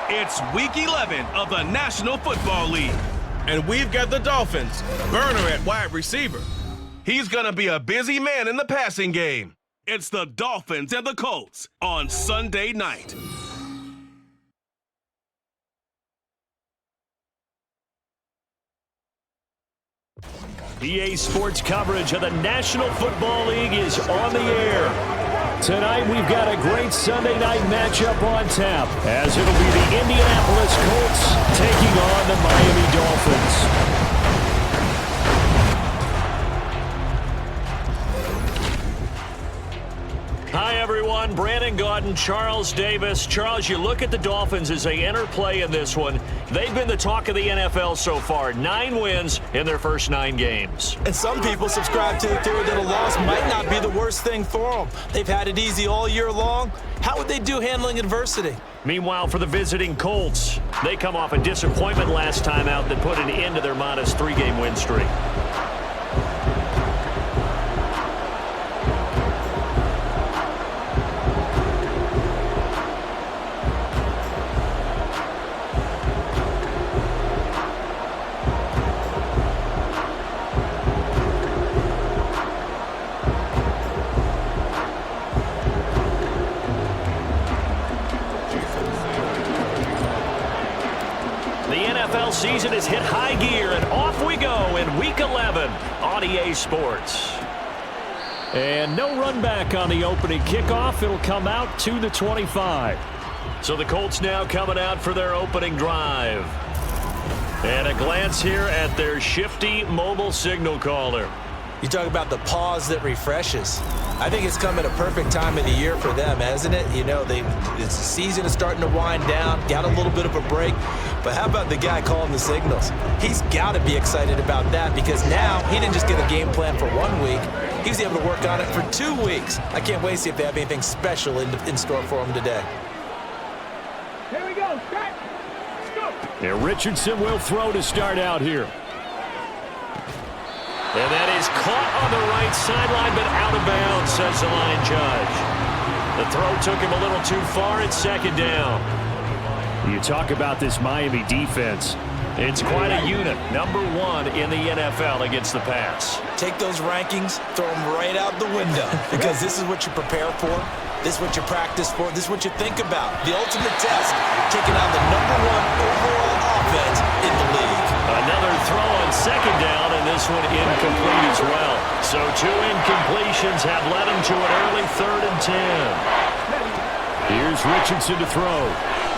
It's Week 11 of the National Football League. And we've got the Dolphins, Burner at wide receiver. He's going to be a busy man in the passing game. It's the Dolphins and the Colts on Sunday night. EA Sports coverage of the National Football League is on the air. Tonight we've got a great Sunday night matchup on tap, as it'll be the Indianapolis Colts taking on the Miami Dolphins. Hi, everyone. Brandon Gaudin, Charles Davis. Charles, you look at the Dolphins as they enter play in this one. They've been the talk of the NFL so far. 9 wins in their first 9 games. And some people subscribe to the theory that a loss might not be the worst thing for them. They've had it easy all year long. How would they do handling adversity? Meanwhile, for the visiting Colts, they come off a disappointment last time out that put an end to their modest 3-game win streak. Season has hit high gear, and off we go in Week 11 on EA Sports. And no run back on the opening kickoff. It'll come out to the 25. So the Colts now coming out for their opening drive. And a glance here at their shifty mobile signal caller. You talk about the pause that refreshes. I think it's come at a perfect time of the year for them, hasn't it? You know, the season is starting to wind down, got a little bit of a break. But how about the guy calling the signals? He's got to be excited about that because now he didn't just get a game plan for 1 week. He was able to work on it for 2 weeks. I can't wait to see if they have anything special in store for him today. Here we go. Start. Let's go. Yeah, Richardson will throw to start out here. And that is caught on the right sideline, but out of bounds, says the line judge. The throw took him a little too far. It's second down. You talk about this Miami defense. It's quite a unit. Number 1 in the NFL against the pass. Take those rankings, throw them right out the window, because this is what you prepare for. This is what you practice for. This is what you think about. The ultimate test, taking on the number 1 overall offense in the league. Another throw on second down, and this one incomplete as well. So 2 incompletions have led him to an early 3rd and 10. Here's Richardson to throw.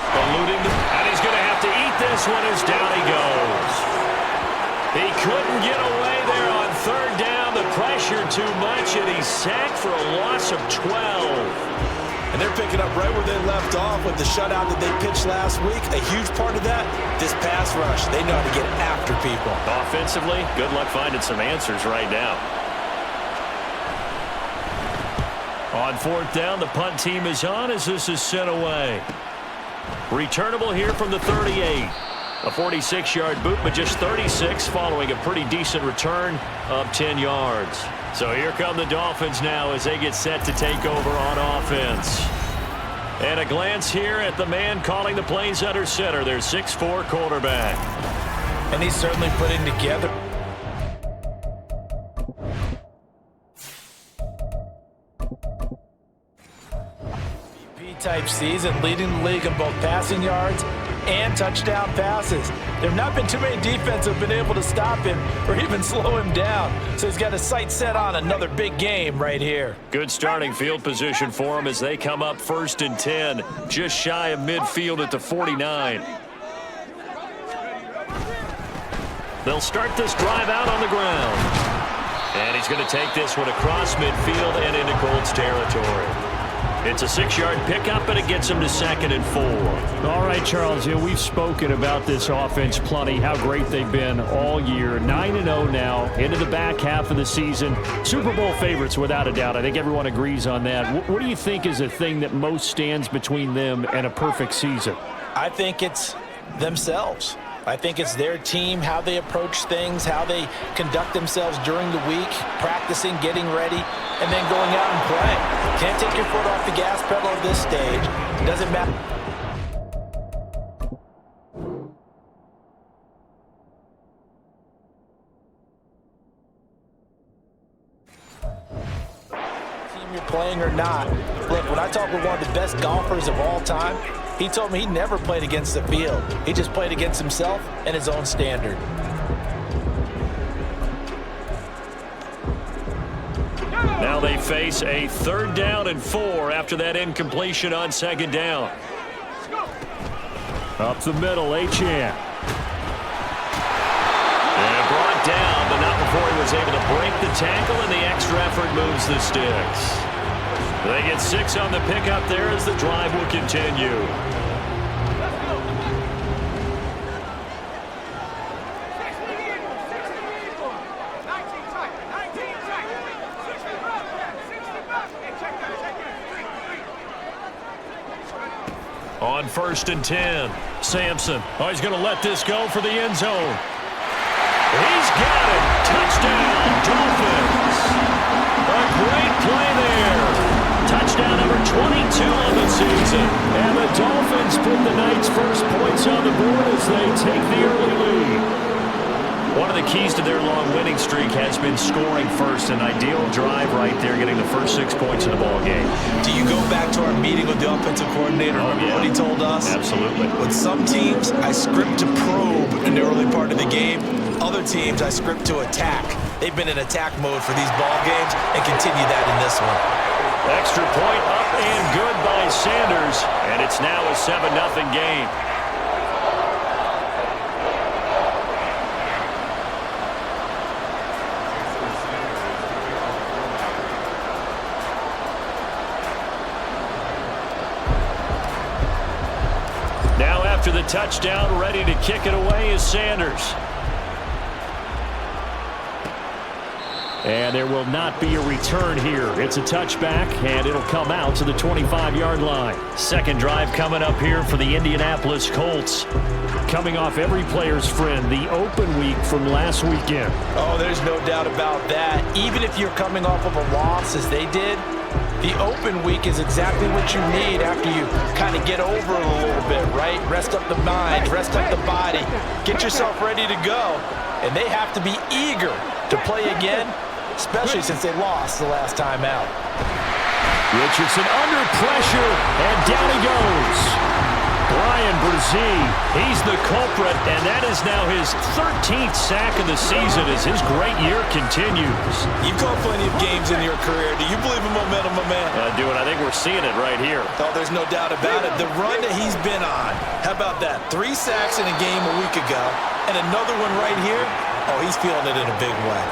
Eluding, and he's going to have to eat this one as down he goes. He couldn't get away there on 3rd down. The pressure too much, and he's sacked for a loss of 12. And they're picking up right where they left off with the shutout that they pitched last week. A huge part of that, this pass rush. They know how to get after people. Offensively, good luck finding some answers right now. On 4th down, the punt team is on as this is sent away. Returnable here from the 38. A 46-yard boot, but just 36 following a pretty decent return of 10 yards. So here come the Dolphins now as they get set to take over on offense. And a glance here at the man calling the plays under center, their 6'4" quarterback. And he's certainly putting together type season, leading the league in both passing yards and touchdown passes. There have not been too many defenses that have been able to stop him or even slow him down. So he's got his sights set on another big game right here. Good starting field position for him as they come up 1st and 10, just shy of midfield at the 49. They'll start this drive out on the ground. And he's going to take this one across midfield and into Colts territory. It's a 6-yard pickup, and it gets him to 2nd and 4. All right, Charles, we've spoken about this offense plenty, how great they've been all year. 9-0 now, into the back half of the season. Super Bowl favorites, without a doubt. I think everyone agrees on that. What do you think is the thing that most stands between them and a perfect season? I think it's themselves. I think it's their team, how they approach things, how they conduct themselves during the week, practicing, getting ready, and then going out and playing. Can't take your foot off the gas pedal at this stage. It doesn't matter. playing or not. Look, when I talk with one of the best golfers of all time, he told me he never played against the field. He just played against himself and his own standard. Now they face a 3rd down and 4 after that incompletion on 2nd down. Up the middle, Achane. And brought down, but not before he was able to break the tackle, and the extra effort moves the sticks. They get 6 on the pickup there as the drive will continue. On 1st and 10, Sampson. Oh, he's going to let this go for the end zone. He's got it. Touchdown, Dolphins. A great play there. Touchdown number 22 on the season. And the Dolphins put the night's first points on the board as they take the early lead. One of the keys to their long winning streak has been scoring first. An ideal drive right there, getting the first 6 points in the ball game. Do you go back to our meeting with the offensive coordinator? Remember what he told us? Absolutely. With some teams, I script to probe in the early part of the game. Other teams, I script to attack. They've been in attack mode for these ball games and continue that in this one. Extra point up and good by Sanders. And it's now a 7-0 game. Now after the touchdown, ready to kick it away is Sanders. And there will not be a return here. It's a touchback, and it'll come out to the 25-yard line. Second drive coming up here for the Indianapolis Colts. Coming off every player's friend, the open week from last weekend. Oh, there's no doubt about that. Even if you're coming off of a loss as they did, the open week is exactly what you need after you kind of get over it a little bit, right? Rest up the mind, rest up the body, get yourself ready to go. And they have to be eager to play again, especially since they lost the last time out. Richardson under pressure, and down he goes. Brian Brzee, he's the culprit, and that is now his 13th sack of the season as his great year continues. You've called plenty of games in your career. Do you believe in momentum, my man? I do, and I think we're seeing it right here. Oh, there's no doubt about it. The run that he's been on, how about that? 3 sacks in a game a week ago, and another one right here. Oh, he's feeling it in a big way.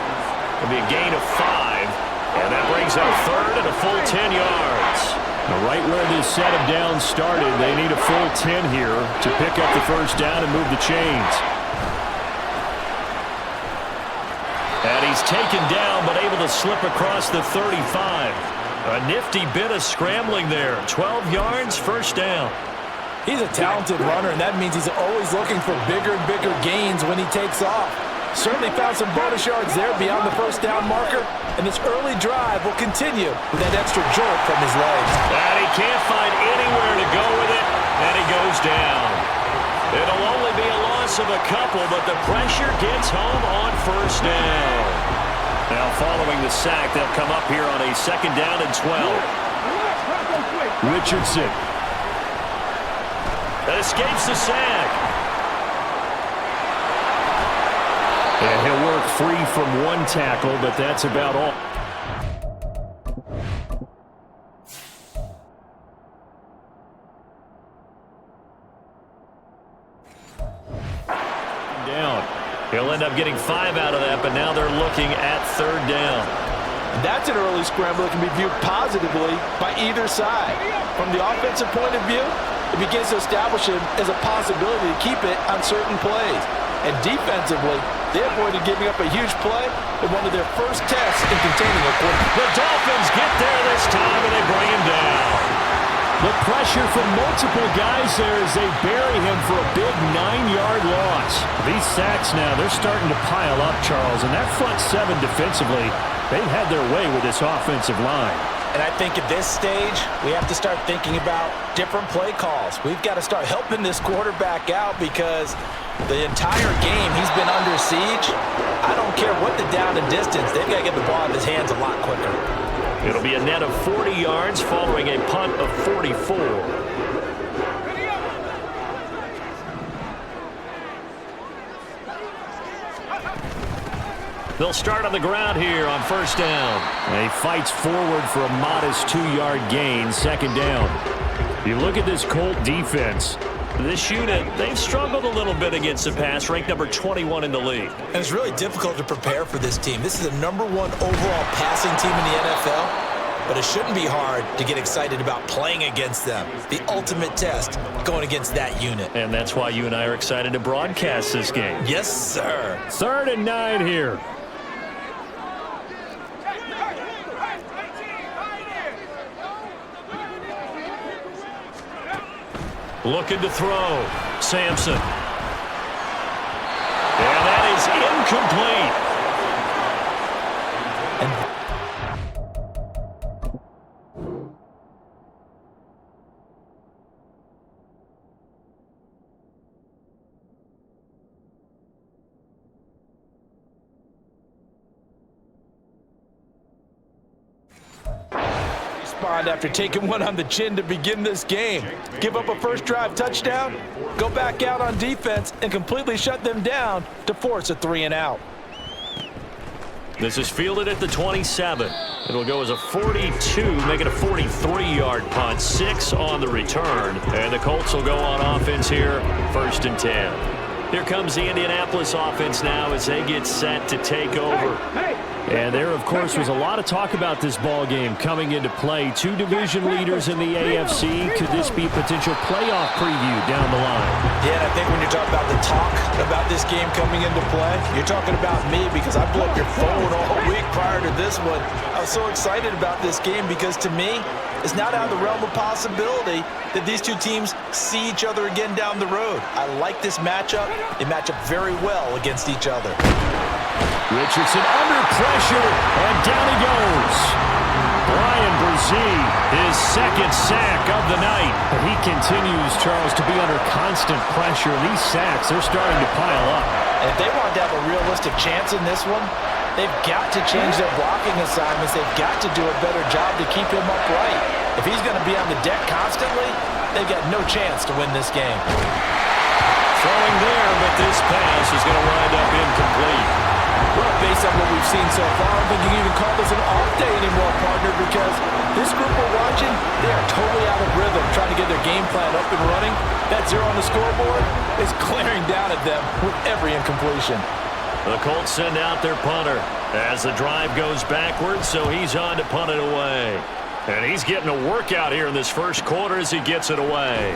It'll be a gain of 5, and that brings up 3rd and a full 10 yards. Now, right where this set of downs started, they need a full 10 here to pick up the first down and move the chains. And he's taken down, but able to slip across the 35. A nifty bit of scrambling there. 12 yards, first down. He's a talented runner, and that means he's always looking for bigger and bigger gains when he takes off. Certainly found some bonus yards there beyond the first down marker, and this early drive will continue with that extra jolt from his legs. And he can't find anywhere to go with it, and he goes down. It'll only be a loss of a couple, but the pressure gets home on first down. Now following the sack, they'll come up here on a 2nd down and 12. Richardson. That escapes the sack. And he'll work free from one tackle, but that's about all. Down. He'll end up getting 5 out of that, but now they're looking at 3rd down. That's an early scramble that can be viewed positively by either side. From the offensive point of view, it begins to establish him as a possibility to keep it on certain plays. And defensively, they avoided giving up a huge play in one of their first tests in containing a quarterback. The Dolphins get there this time, and they bring him down. The pressure from multiple guys there as they bury him for a big 9-yard loss. These sacks now, they're starting to pile up, Charles, and that front 7 defensively, they've had their way with this offensive line. And I think at this stage, we have to start thinking about different play calls. We've got to start helping this quarterback out because the entire game he's been under siege. I don't care what the down and distance, they've got to get the ball in his hands a lot quicker. It'll be a net of 40 yards following a punt of 44. They'll start on the ground here on first down. And he fights forward for a modest 2-yard gain, second down. You look at this Colt defense. This unit, they've struggled a little bit against the pass, ranked number 21 in the league. And it's really difficult to prepare for this team. This is the #1 overall passing team in the NFL, but it shouldn't be hard to get excited about playing against them. The ultimate test going against that unit. And that's why you and I are excited to broadcast this game. Yes, sir. 3rd and 9 here. Looking to throw. Sampson. And that is incomplete. After taking one on the chin to begin this game. Give up a first drive touchdown, go back out on defense, and completely shut them down to force a 3-and-out. This is fielded at the 27. It'll go as a 42, make it a 43-yard punt, 6 on the return. And the Colts will go on offense here, 1st and 10. Here comes the Indianapolis offense now as they get set to take over. And there, of course, was a lot of talk about this ball game coming into play. 2 division leaders in the AFC. Could this be a potential playoff preview down the line? Yeah, and I think when you're talking about the talk about this game coming into play, you're talking about me because I blew up your phone all week prior to this one. I was so excited about this game because, to me, it's not out of the realm of possibility that these two teams see each other again down the road. I like this matchup. They match up very well against each other. Richardson under pressure, and down he goes. Brian Brzee, his 2nd sack of the night. He continues, Charles, to be under constant pressure. These sacks, they're starting to pile up. And if they want to have a realistic chance in this one, they've got to change their blocking assignments. They've got to do a better job to keep him upright. If he's going to be on the deck constantly, they've got no chance to win this game. Throwing there, but this pass is going to wind up incomplete. Well, based on what we've seen so far, I don't think you can even call this an off day anymore, partner, because this group we're watching, they are totally out of rhythm, trying to get their game plan up and running. That 0 on the scoreboard is glaring down at them with every incompletion. The Colts send out their punter as the drive goes backwards, so he's on to punt it away. And he's getting a workout here in this first quarter as he gets it away.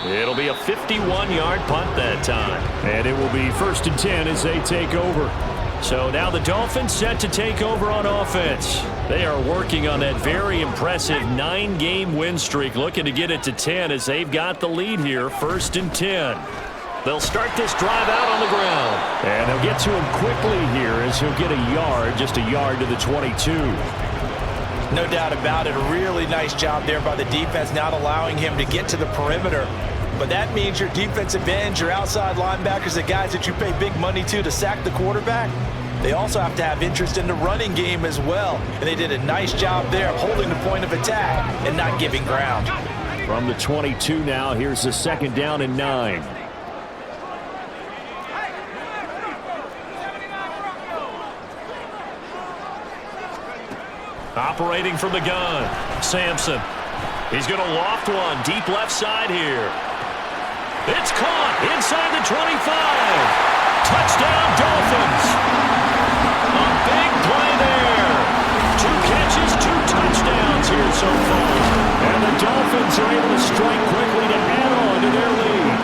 It'll be a 51-yard punt that time. And it will be 1st and 10 as they take over. So now the Dolphins set to take over on offense. They are working on that very impressive 9-game win streak, looking to get it to 10 as they've got the lead here, 1st and 10. They'll start this drive out on the ground. And they'll get to him quickly here as he'll get a yard, just a yard to the 22. No doubt about it. A really nice job there by the defense, not allowing him to get to the perimeter. But that means your defensive ends, your outside linebackers, the guys that you pay big money to sack the quarterback, they also have to have interest in the running game as well. And they did a nice job there of holding the point of attack and not giving ground. From the 22 now, here's the 2nd down and 9. Operating from the gun, Sampson. He's going to loft one deep left side here. It's caught inside the 25. Touchdown, Dolphins. A big play there. 2 catches, 2 touchdowns here so far. And the Dolphins are able to strike quickly to add on to their lead.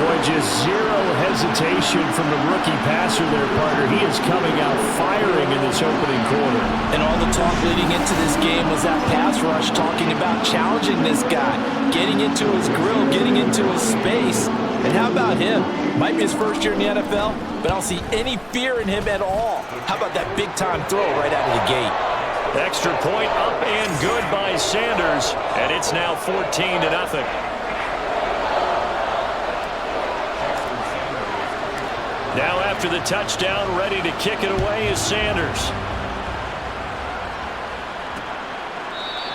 Boy, just zero hesitation from the rookie passer there, partner. He is coming out firing in this opening quarter. And all the talk leading into this game was that pass rush, talking about challenging this guy, getting into his grill, getting into his space. And how about him? Might be his first year in the NFL, but I don't see any fear in him at all. How about that big-time throw right out of the gate? Extra point up and good by Sanders, and it's now 14-0. Now after the touchdown, ready to kick it away is Sanders.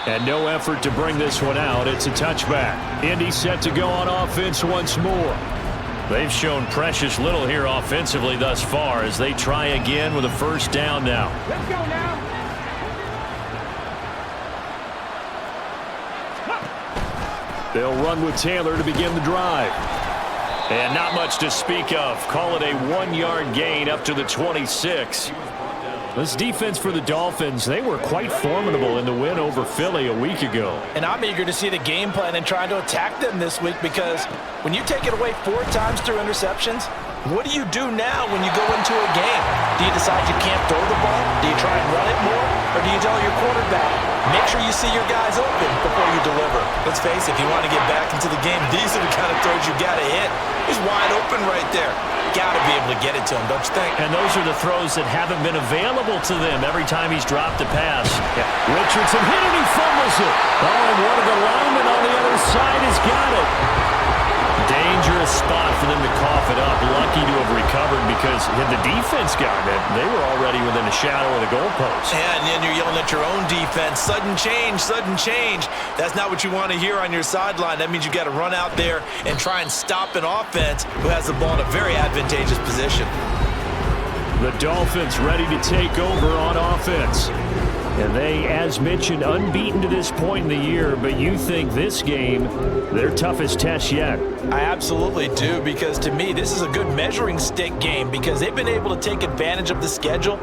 And no effort to bring this one out. It's a touchback. Indy set to go on offense once more. They've shown precious little here offensively thus far as they try again with a first down now. Let's go now. They'll run with Taylor to begin the drive. And not much to speak of. Call it a 1-yard gain up to the 26. This defense for the Dolphins, they were quite formidable in the win over Philly a week ago. And I'm eager to see the game plan and trying to attack them this week, because when you take it away 4 times through interceptions, what do you do now when you go into a game? Do you decide you can't throw the ball? Do you try and run it more? Or do you tell your quarterback, make sure you see your guys open before you deliver? Let's face it, if you want to get back into the game, these are the kind of throws you got to hit. He's wide open right there. Got to be able to get it to him, don't you think? And those are the throws that haven't been available to them every time he's dropped a pass. Yeah. Richardson hit it, he fumbles it. Oh, and one of the linemen on the other side has got it. Dangerous spot for them to cough it up. Lucky to have recovered, because had the defense gotten it, they were already within a shadow of the goalpost. Yeah, and then you're yelling at your own defense. Sudden change, sudden change. That's not what you want to hear on your sideline. That means you got to run out there and try and stop an offense who has the ball in a very advantageous position. The Dolphins ready to take over on offense. And they, as mentioned, unbeaten to this point in the year, but you think this game, their toughest test yet? I absolutely do, because to me, this is a good measuring stick game, because they've been able to take advantage of the schedule.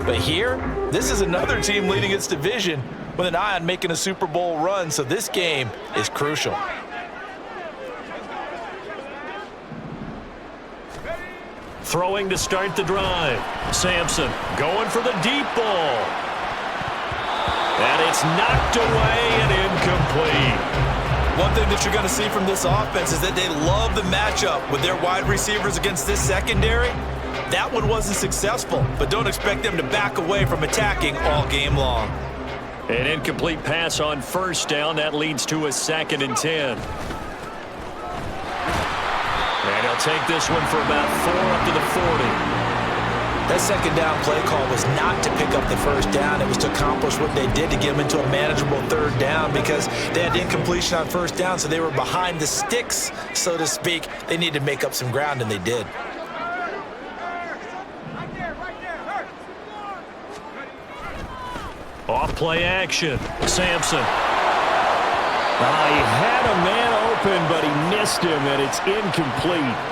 But here, this is another team leading its division with an eye on making a Super Bowl run, so this game is crucial. Throwing to start the drive. Sampson going for the deep ball. And it's knocked away and incomplete. One thing that you're going to see from this offense is that they love the matchup with their wide receivers against this secondary. That one wasn't successful, but don't expect them to back away from attacking all game long. An incomplete pass on first down. That leads to a 2nd and 10. And he'll take this one for about 4 up to the 40. That second down play call was not to pick up the first down. It was to accomplish what they did, to get them into a manageable 3rd down, because they had incompletion on first down, so they were behind the sticks, so to speak. They needed to make up some ground, and they did. Off play action. Sampson. He had a man open, but he missed him, and it's incomplete.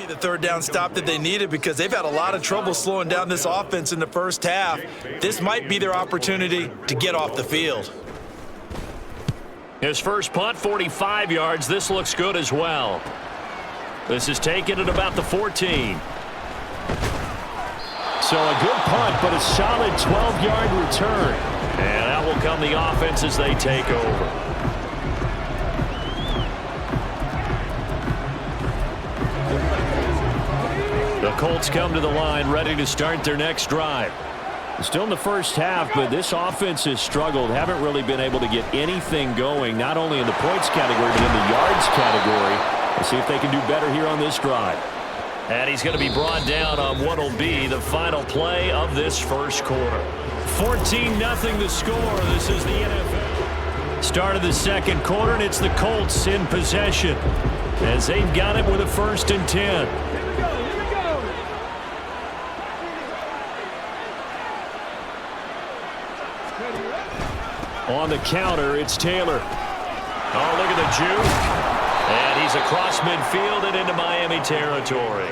The 3rd down stop that they needed, because they've had a lot of trouble slowing down this offense in the first half. This might be their opportunity to get off the field. His first punt, 45 yards. This looks good as well. This is taken at about the 14. So a good punt, but a solid 12-yard return. And that will come the offense as they take over. The Colts come to the line, ready to start their next drive. Still in the first half, but this offense has struggled. Haven't really been able to get anything going, not only in the points category, but in the yards category. Let's see if they can do better here on this drive. And he's going to be brought down on what will be the final play of this first quarter. 14-0 the score. This is the NFL. Start of the second quarter, and it's the Colts in possession as they've got it with a 1st and 10. On the counter, it's Taylor. Oh, look at the juke. And he's across midfield and into Miami territory.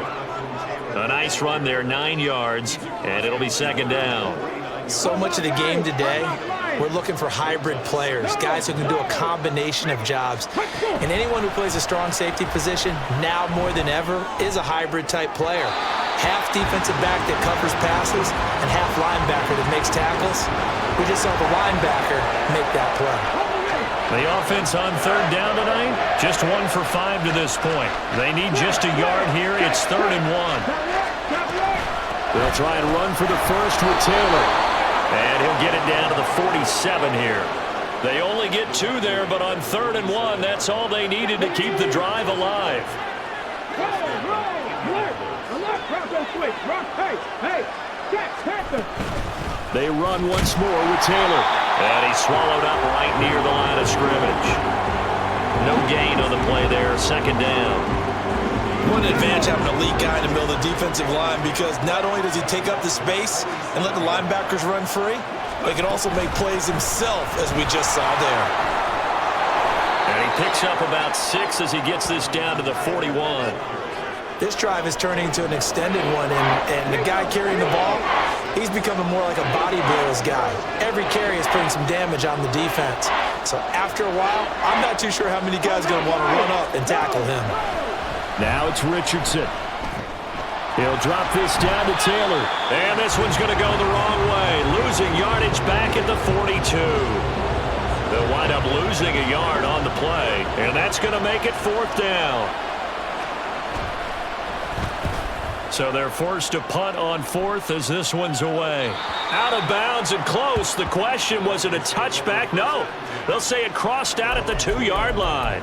A nice run there, 9 yards, and it'll be second down. So much of the game today, we're looking for hybrid players, guys who can do a combination of jobs. And anyone who plays a strong safety position, now more than ever, is a hybrid-type player. Half defensive back that covers passes and half linebacker that makes tackles. We just saw the linebacker make that play. The offense on third down tonight, just 1 for 5 to this point. They need just a yard here. It's 3rd and 1. They'll try and run for the first with Taylor. And he'll get it down to the 47 here. They only get 2 there, but on 3rd and 1, that's all they needed to keep the drive alive. They run once more with Taylor. And he's swallowed up right near the line of scrimmage. No gain on the play there, 2nd down. What an advantage having a elite guy in the middle of the defensive line, because not only does he take up the space and let the linebackers run free, but he can also make plays himself, as we just saw there. And he picks up about 6 as he gets this down to the 41. This drive is turning into an extended one, and the guy carrying the ball, he's becoming more like a body blows guy. Every carry is putting some damage on the defense. So after a while, I'm not too sure how many guys are going to want to run up and tackle him. Now it's Richardson. He'll drop this down to Taylor. And this one's going to go the wrong way. Losing yardage back at the 42. They'll wind up losing a yard on the play. And that's going to make it 4th down. So they're forced to punt on 4th as this one's away. Out of bounds and close. The question, was it a touchback? No. They'll say it crossed out at the 2-yard line.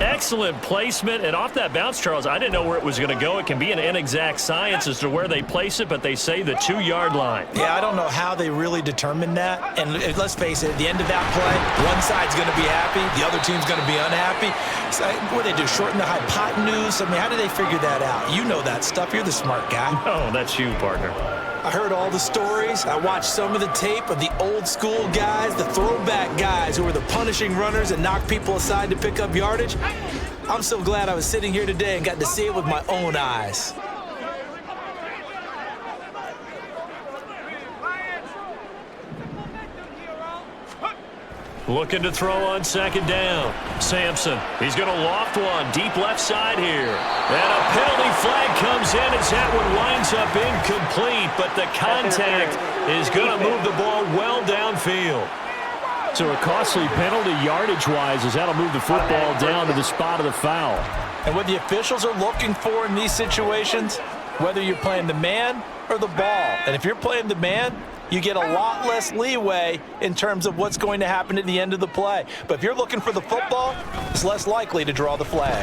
Excellent placement, and off that bounce, Charles, I didn't know where it was going to go. It can be an inexact science as to where they place it, but they say the 2-yard line. Yeah, I don't know how they really determined that. And let's face it, at the end of that play, one side's going to be happy, the other team's going to be unhappy. So, what do they do, shorten the hypotenuse? I mean, how do they figure that out? You know that stuff. You're the smart guy. Oh, that's you, partner. I heard all the stories. I watched some of the tape of the old school guys, the throwback guys who were the punishing runners and knocked people aside to pick up yardage. I'm so glad I was sitting here today and got to see it with my own eyes. Looking to throw on 2nd down. Sampson, he's going to loft one deep left side here. And a penalty flag comes in as that one winds up incomplete, but the contact is going to move the ball well downfield. So a costly penalty yardage-wise as that'll move the football down to the spot of the foul. And what the officials are looking for in these situations, whether you're playing the man or the ball, and if you're playing the man, you get a lot less leeway in terms of what's going to happen at the end of the play. But if you're looking for the football, it's less likely to draw the flag.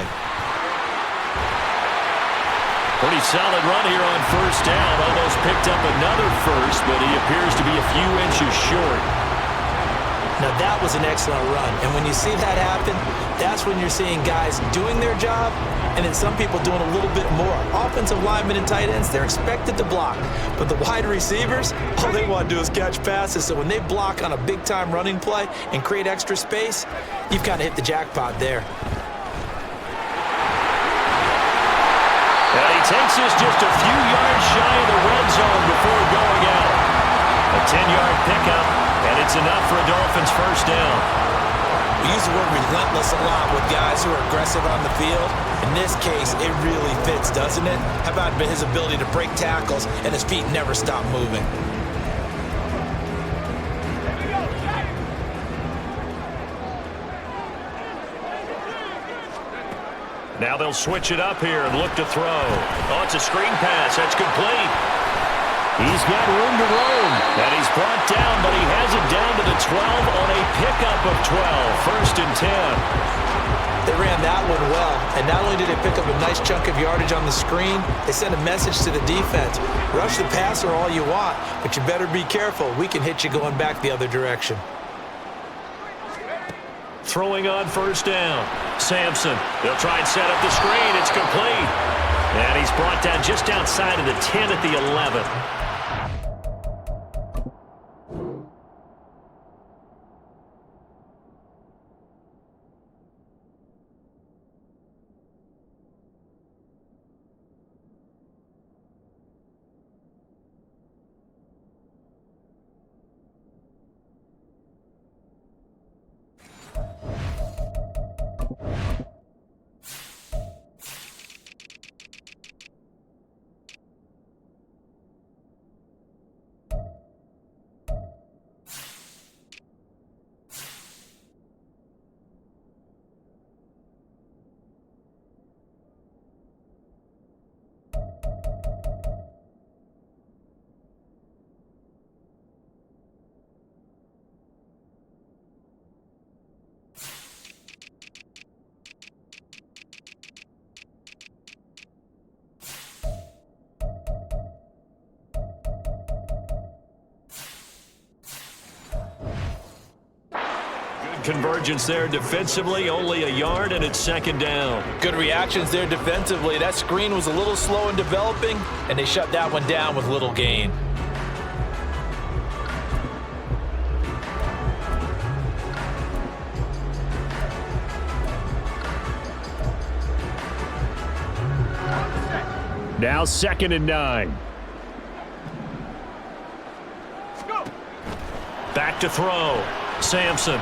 Pretty solid run here on 1st down. Almost picked up another first, but he appears to be a few inches short. Now that was an excellent run, and when you see that happen, that's when you're seeing guys doing their job and then some people doing a little bit more. Offensive linemen and tight ends, they're expected to block, but the wide receivers, all they want to do is catch passes. So when they block on a big-time running play and create extra space, you've kind of hit the jackpot there. And he takes this just a few yards shy of the red zone before going out. A 10-yard pickup, and it's enough for a Dolphins 1st down. We use the word relentless a lot with guys who are aggressive on the field. In this case, it really fits, doesn't it? How about his ability to break tackles and his feet never stop moving? Now they'll switch it up here and look to throw. Oh, it's a screen pass. That's complete. He's got room to roam. And he's brought down, but he has it down to the 12 on a pickup of 12. 1st and 10. They ran that one well, and not only did they pick up a nice chunk of yardage on the screen, they sent a message to the defense. Rush the passer all you want, but you better be careful. We can hit you going back the other direction. Throwing on 1st down. Sampson, they'll try and set up the screen. It's complete. And he's brought down just outside of the 10 at the 11. convergence there defensively, only a yard, and it's second down. Good reactions there defensively. That screen was a little slow in developing, and they shut that one down with little gain. Now 2nd and 9. Back to throw. Sampson.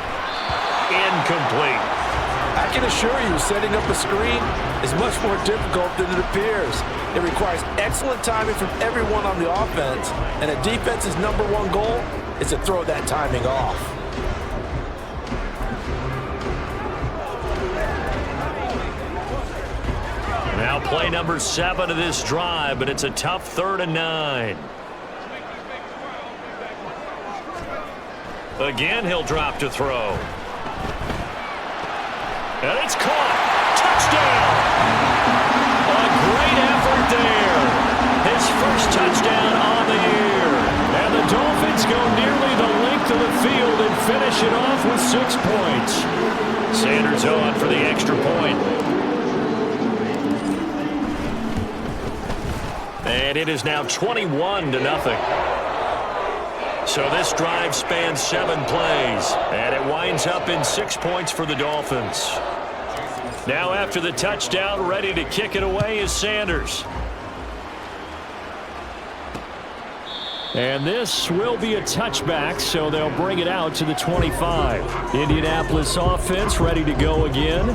Incomplete. I can assure you, setting up a screen is much more difficult than it appears. It requires excellent timing from everyone on the offense, and a defense's #1 goal is to throw that timing off. Now play number 7 of this drive, but it's a tough 3rd and 9. Again, he'll drop to throw. And it's caught. Touchdown! A great effort there. His first touchdown on the year. And the Dolphins go nearly the length of the field and finish it off with 6 points. Sanders on for the extra point. And it is now 21-0. So this drive spans 7 plays, and it winds up in 6 points for the Dolphins. Now after the touchdown, ready to kick it away is Sanders. And this will be a touchback, so they'll bring it out to the 25. Indianapolis offense ready to go again.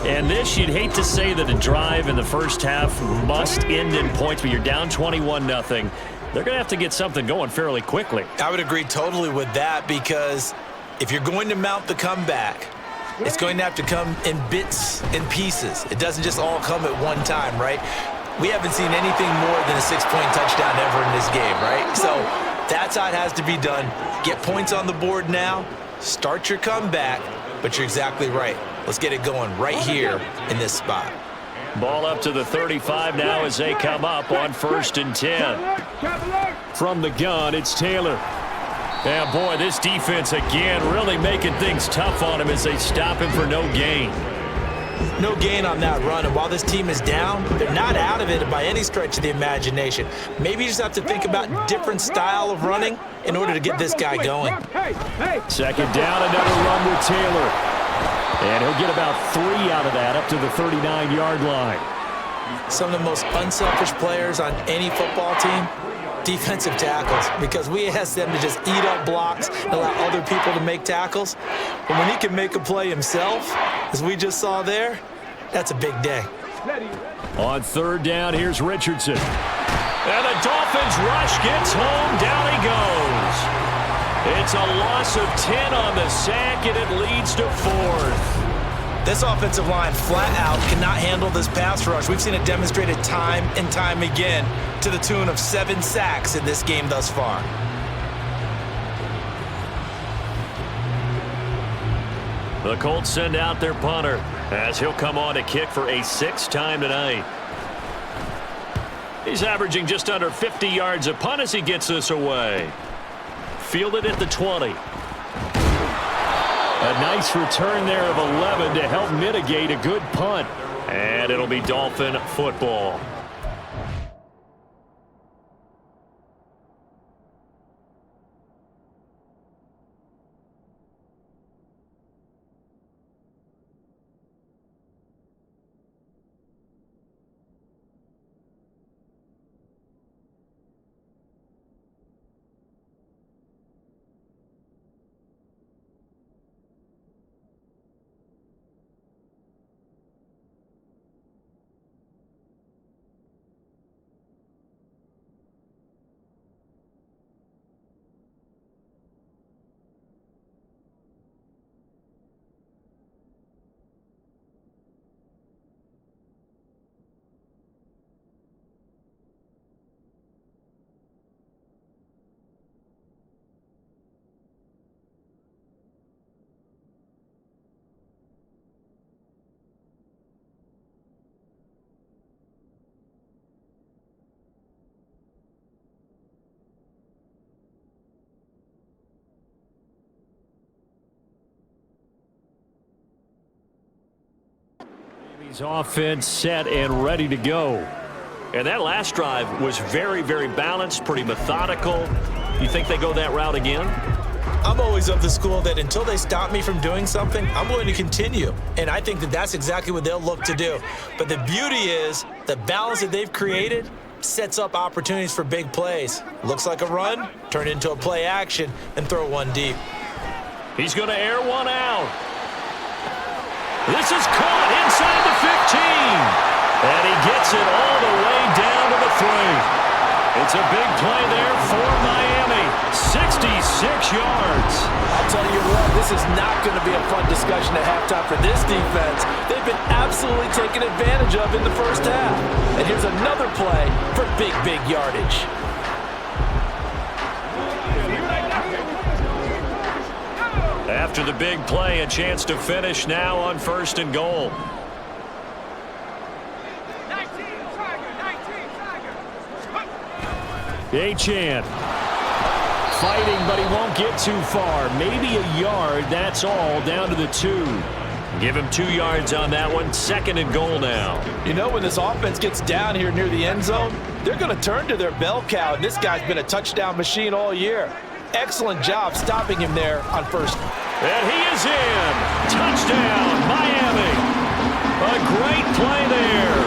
And this, you'd hate to say that a drive in the first half must end in points, but you're down 21-0. They're going to have to get something going fairly quickly. I would agree totally with that, because if you're going to mount the comeback, it's going to have to come in bits and pieces. It doesn't just all come at one time, right? We haven't seen anything more than a 6-point touchdown ever in this game, right? So that's how it has to be done. Get points on the board now, start your comeback, but you're exactly right. Let's get it going right here in this spot. Ball up to the 35 now as they come up on 1st and 10. From the gun, it's Taylor. Yeah, boy, this defense again really making things tough on him as they stop him for no gain. No gain on that run, and while this team is down, they're not out of it by any stretch of the imagination. Maybe you just have to think about different style of running in order to get this guy going. 2nd down, another run with Taylor. And he'll get about 3 out of that up to the 39-yard line. Some of the most unselfish players on any football team, defensive tackles, because we ask them to just eat up blocks and allow other people to make tackles. But when he can make a play himself, as we just saw there, that's a big day. On 3rd down, here's Richardson. And the Dolphins rush gets home. Down he goes. It's a loss of 10 on the sack, and it leads to 4th. This offensive line flat out cannot handle this pass rush. We've seen it demonstrated time and time again to the tune of 7 sacks in this game thus far. The Colts send out their punter as he'll come on to kick for a 6th time tonight. He's averaging just under 50 yards a punt as he gets this away. Fielded at the 20. A nice return there of 11 to help mitigate a good punt. And it'll be Dolphin football. His offense set and ready to go. And that last drive was very, very balanced, pretty methodical. You think they go that route again? I'm always of the school that until they stop me from doing something, I'm going to continue. And I think that that's exactly what they'll look to do. But the beauty is the balance that they've created sets up opportunities for big plays. Looks like a run, turn into a play action, and throw one deep. He's going to air one out. This is caught inside the 15. And he gets it all the way down to the 3. It's a big play there for Miami. 66 yards. I'll tell you what, this is not going to be a fun discussion at halftime for this defense. They've been absolutely taken advantage of in the first half. And here's another play for big, big yardage. After the big play, a chance to finish now on 1st and goal. Achane fighting, but he won't get too far. Maybe a yard, that's all, down to the 2. Give him 2 yards on that one. 2nd and goal now. You know, when this offense gets down here near the end zone, they're going to turn to their bell cow, and this guy's been a touchdown machine all year. Excellent job stopping him there on 1st. And he is in. Touchdown, Miami. A great play there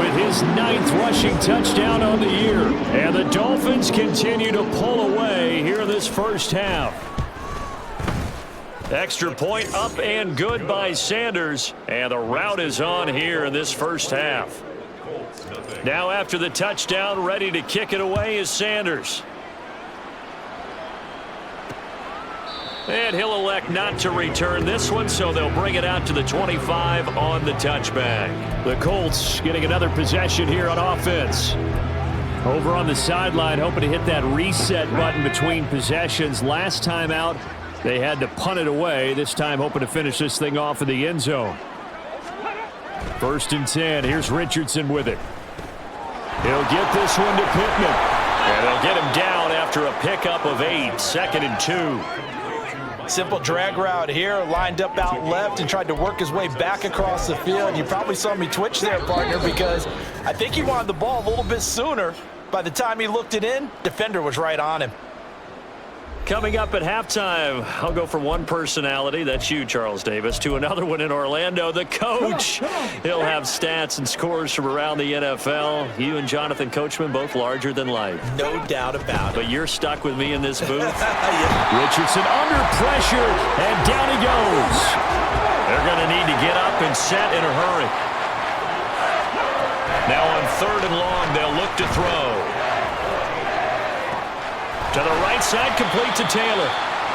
with his 9th rushing touchdown on the year. And the Dolphins continue to pull away here in this first half. Extra point up and good by Sanders. And the route is on here in this first half. Now after the touchdown, ready to kick it away is Sanders. And he'll elect not to return this one, so they'll bring it out to the 25 on the touchback. The Colts getting another possession here on offense. Over on the sideline, hoping to hit that reset button between possessions. Last time out, they had to punt it away. This time, hoping to finish this thing off in the end zone. 1st and 10. Here's Richardson with it. He'll get this one to Pittman. And they'll get him down after a pickup of 8. 2nd and 2. Simple drag route here, lined up out left and tried to work his way back across the field. You probably saw me twitch there, partner, because I think he wanted the ball a little bit sooner. By the time he looked it in, defender was right on him. Coming up at halftime, I'll go from one personality, that's you, Charles Davis, to another one in Orlando, the coach. He'll have stats and scores from around the NFL. You and Jonathan Coachman, both larger than life. No doubt about it. But you're stuck with me in this booth. Yeah. Richardson under pressure, and down he goes. They're going to need to get up and set in a hurry. Now on 3rd and long, they'll look to throw. To the right side, complete to Taylor.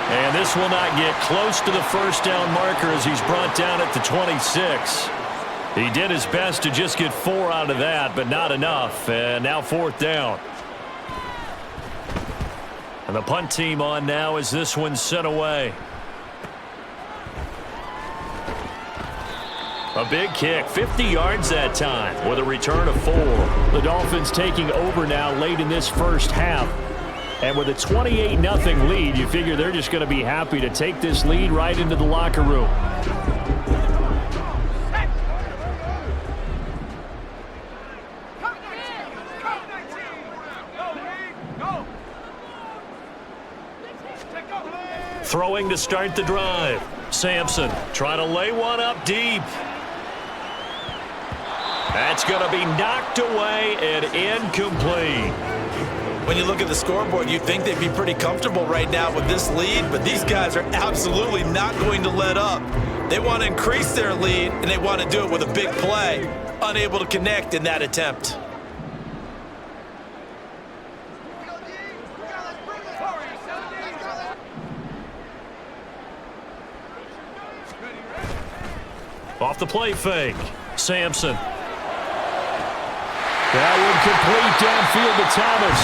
And this will not get close to the first down marker as he's brought down at the 26. He did his best to just get 4 out of that, but not enough. And now 4th down. And the punt team on now as this one's sent away. A big kick, 50 yards that time with a return of 4. The Dolphins taking over now late in this first half. And with a 28-0 lead, you figure they're just going to be happy to take this lead right into the locker room. Throwing to start the drive. Sampson trying to lay one up deep. That's going to be knocked away and incomplete. When you look at the scoreboard, you'd think they'd be pretty comfortable right now with this lead, but these guys are absolutely not going to let up. They want to increase their lead, and they want to do it with a big play. Unable to connect in that attempt. Off the play fake. Sampson. That one complete downfield to Thomas.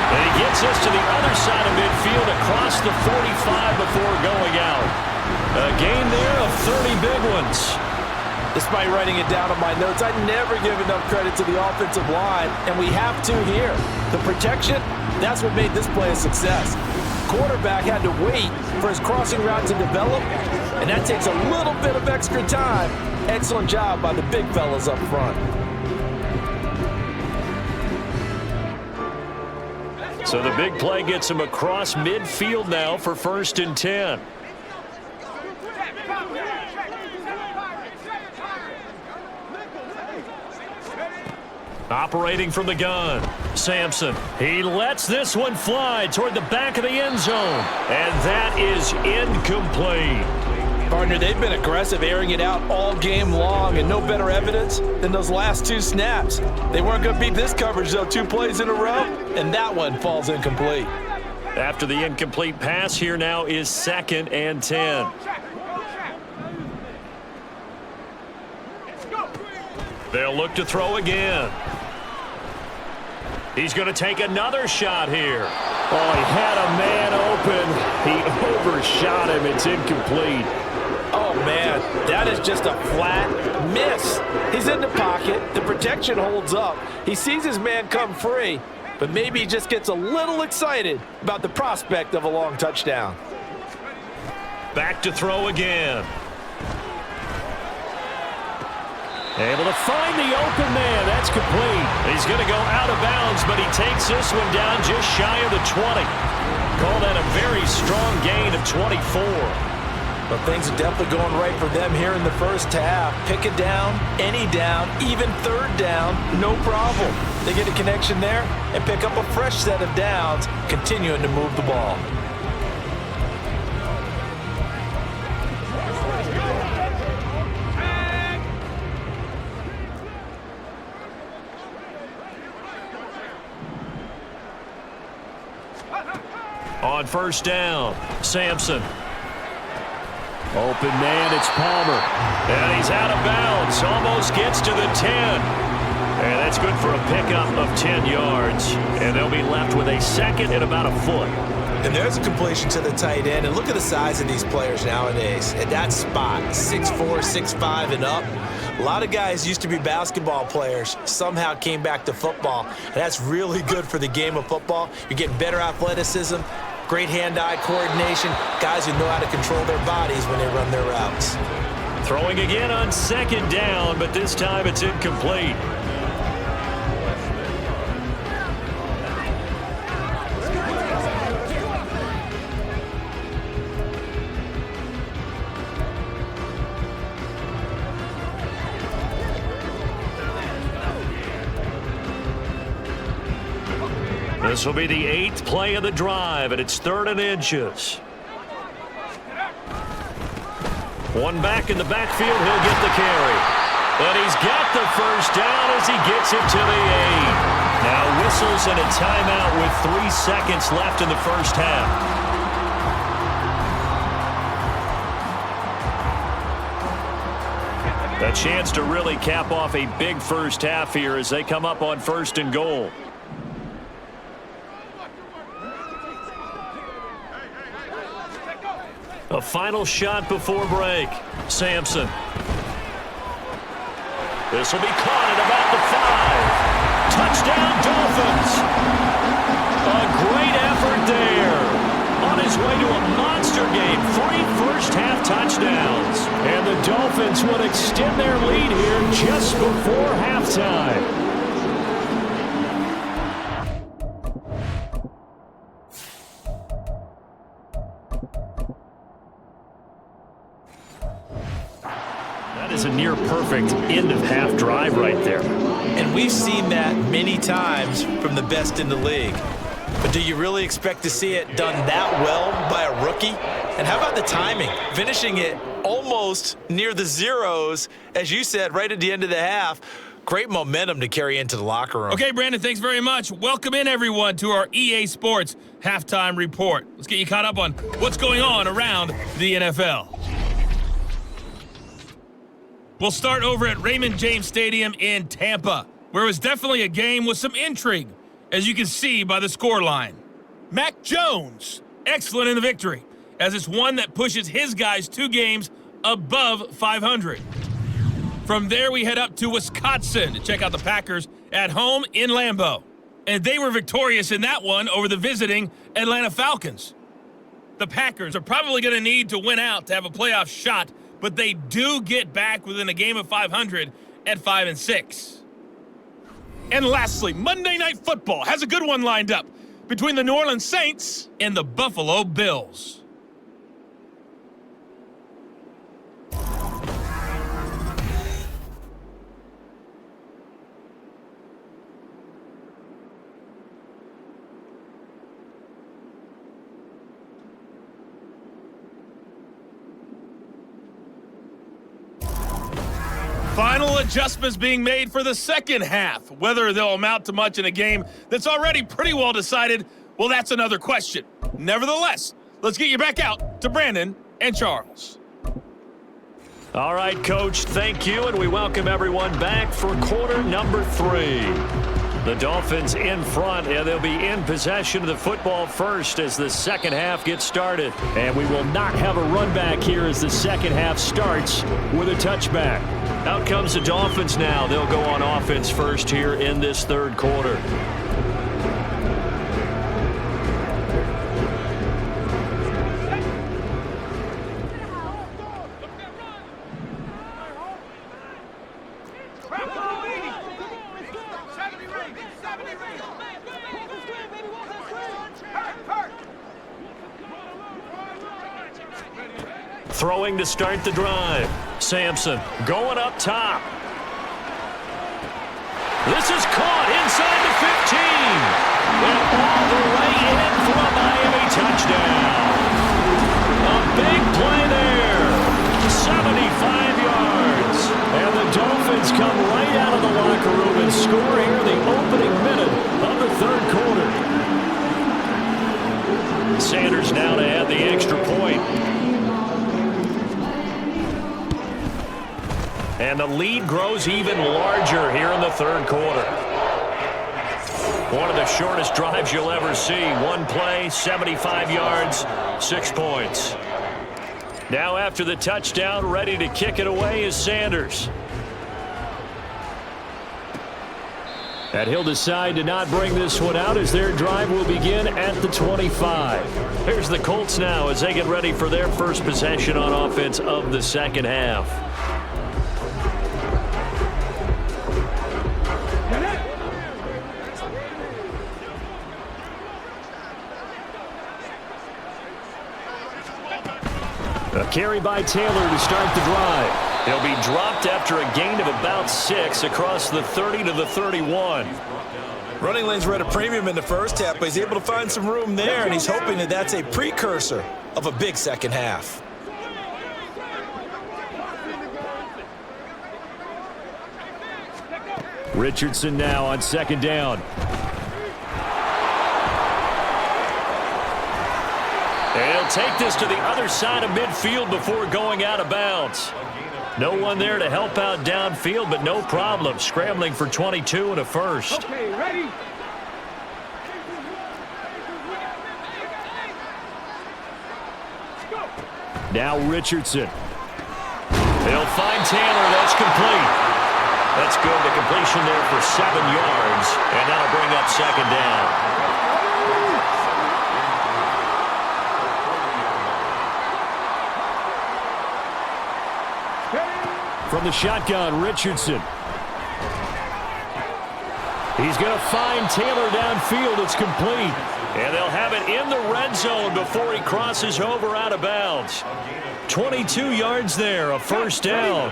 And he gets us to the other side of midfield across the 45 before going out. A gain there of 30 big ones. Despite writing it down on my notes, I never give enough credit to the offensive line, and we have to here. The protection, that's what made this play a success. Quarterback had to wait for his crossing route to develop, and that takes a little bit of extra time. Excellent job by the big fellas up front. So the big play gets him across midfield now for 1st and 10. Operating from the gun, Sampson. He lets this one fly toward the back of the end zone. And that is incomplete. Partner, they've been aggressive, airing it out all game long, and no better evidence than those last 2 snaps. They weren't going to beat this coverage, though, 2 plays in a row, and that one falls incomplete. After the incomplete pass, here now is 2nd and 10. They'll look to throw again. He's going to take another shot here. Oh, he had a man open. He overshot him. It's incomplete. Oh, man, that is just a flat miss. He's in the pocket. The protection holds up. He sees his man come free, but maybe he just gets a little excited about the prospect of a long touchdown. Back to throw again. Able to find the open man. That's complete. He's going to go out of bounds, but he takes this one down just shy of the 20. Call that a very strong gain of 24. But things are definitely going right for them here in the first half. Pick it down, any down, even 3rd down, no problem. They get a connection there and pick up a fresh set of downs, continuing to move the ball. On 1st down, Sampson. Open man, it's Palmer. And he's out of bounds. Almost gets to the 10. And that's good for a pickup of 10 yards. And they'll be left with a 2nd and about a foot. And there's a completion to the tight end. And look at the size of these players nowadays. At that spot, 6'4", 6'5", and up. A lot of guys used to be basketball players, somehow came back to football. And that's really good for the game of football. You're getting better athleticism, great hand-eye coordination, guys who know how to control their bodies when they run their routes. Throwing again on 2nd down, but this time it's incomplete. This will be the 8th play of the drive, and it's 3rd and inches. One back in the backfield, he'll get the carry. But he's got the 1st down as he gets it to the 8. Now whistles and a timeout with 3 seconds left in the first half. A chance to really cap off a big first half here as they come up on 1st and goal. A final shot before break. Sampson. This will be caught at about the 5. Touchdown, Dolphins. A great effort there. On his way to a monster game. 3 first-half touchdowns. And the Dolphins would extend their lead here just before halftime. That is a near-perfect end-of-half drive right there. And we've seen that many times from the best in the league. But do you really expect to see it done that well by a rookie? And how about the timing? Finishing it almost near the zeros, as you said, right at the end of the half. Great momentum to carry into the locker room. Okay, Brandon, thanks very much. Welcome in, everyone, to our EA Sports Halftime Report. Let's get you caught up on what's going on around the NFL. We'll start over at Raymond James Stadium in Tampa, where it was definitely a game with some intrigue, as you can see by the scoreline. Mac Jones, excellent in the victory, as it's one that pushes his guys 2 games above 500. From there, we head up to Wisconsin to check out the Packers at home in Lambeau. And they were victorious in that one over the visiting Atlanta Falcons. The Packers are probably going to need to win out to have a playoff shot but they do get back within a game of 500 at 5-6. And lastly, Monday Night Football has a good one lined up between the New Orleans Saints and the Buffalo Bills. Final adjustments being made for the second half. Whether they'll amount to much in a game that's already pretty well decided, well, that's another question. Nevertheless, let's get you back out to Brandon and Charles. All right, Coach, thank you, and we welcome everyone back for quarter number 3. The Dolphins in front, and they'll be in possession of the football first as the second half gets started. And we will not have a run back here as the second half starts with a touchback. Out comes the Dolphins now. They'll go on offense first here in this third quarter. Throwing to start the drive. Sampson going up top. This is caught inside the 15. And all the way in for a Miami touchdown. A big play there. 75 yards. And the Dolphins come right out of the locker room and score here in the opening minute of the third quarter. Sanders now to add the extra point. And the lead grows even larger here in the third quarter. One of the shortest drives you'll ever see. One play, 75 yards, 6 points. Now after the touchdown, ready to kick it away is Sanders. And he'll decide to not bring this one out as their drive will begin at the 25. Here's the Colts now as they get ready for their first possession on offense of the second half. A carry by Taylor to start the drive. He'll be dropped after a gain of about 6 across the 30 to the 31. Running lanes were at a premium in the first half, but he's able to find some room there, and he's hoping that that's a precursor of a big second half. Richardson now on second down. And he'll take this to the other side of midfield before going out of bounds. No one there to help out downfield, but no problem. Scrambling for 22 and a first. Okay, ready? Now Richardson. They'll find Taylor. That's complete. That's good. The completion there for 7 yards. And that'll bring up second down. From the shotgun, Richardson. He's going to find Taylor downfield. It's complete. And they'll have it in the red zone before he crosses over out of bounds. 22 yards there, a first down.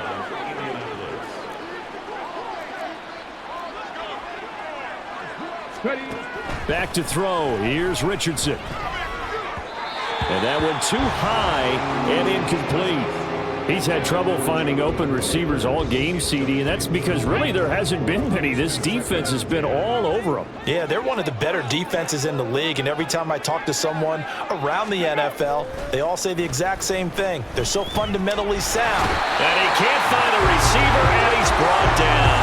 Back to throw. Here's Richardson. And that went too high and incomplete. He's had trouble finding open receivers all game, CD, and that's because really there hasn't been many. This defense has been all over them. Yeah, they're one of the better defenses in the league, and every time I talk to someone around the NFL, they all say the exact same thing. They're so fundamentally sound. And he can't find a receiver, and he's brought down.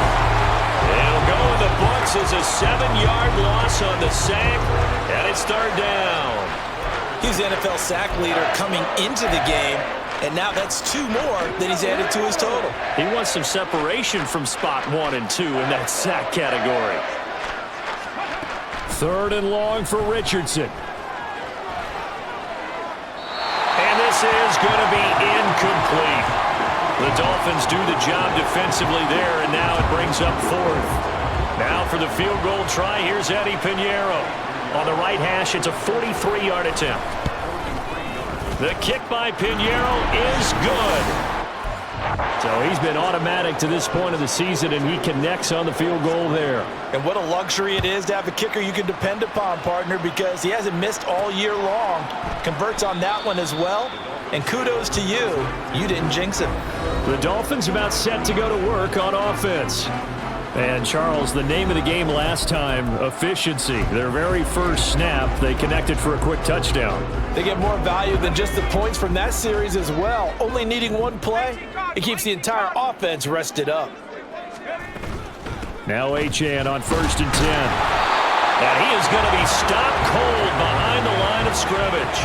It'll go in the books as a 7-yard loss on the sack, and it's third down. He's the NFL sack leader coming into the game, and now that's 2 more than he's added to his total. He wants some separation from spot 1 and 2 in that sack category. Third and long for Richardson. And this is going to be incomplete. The Dolphins do the job defensively there, and now it brings up fourth. Now for the field goal try, here's Eddie Pinheiro. On the right hash, it's a 43-yard attempt. The kick by Pinheiro is good. So he's been automatic to this point of the season, and he connects on the field goal there. And what a luxury it is to have a kicker you can depend upon, partner, because he hasn't missed all year long. Converts on that one as well. And kudos to you. You didn't jinx him. The Dolphins about set to go to work on offense. And, Charles, the name of the game last time, efficiency. Their very first snap, they connected for a quick touchdown. They get more value than just the points from that series as well. Only needing one play, it keeps the entire offense rested up. Now Achane on 1st and 10. And he is going to be stopped cold behind the line of scrimmage.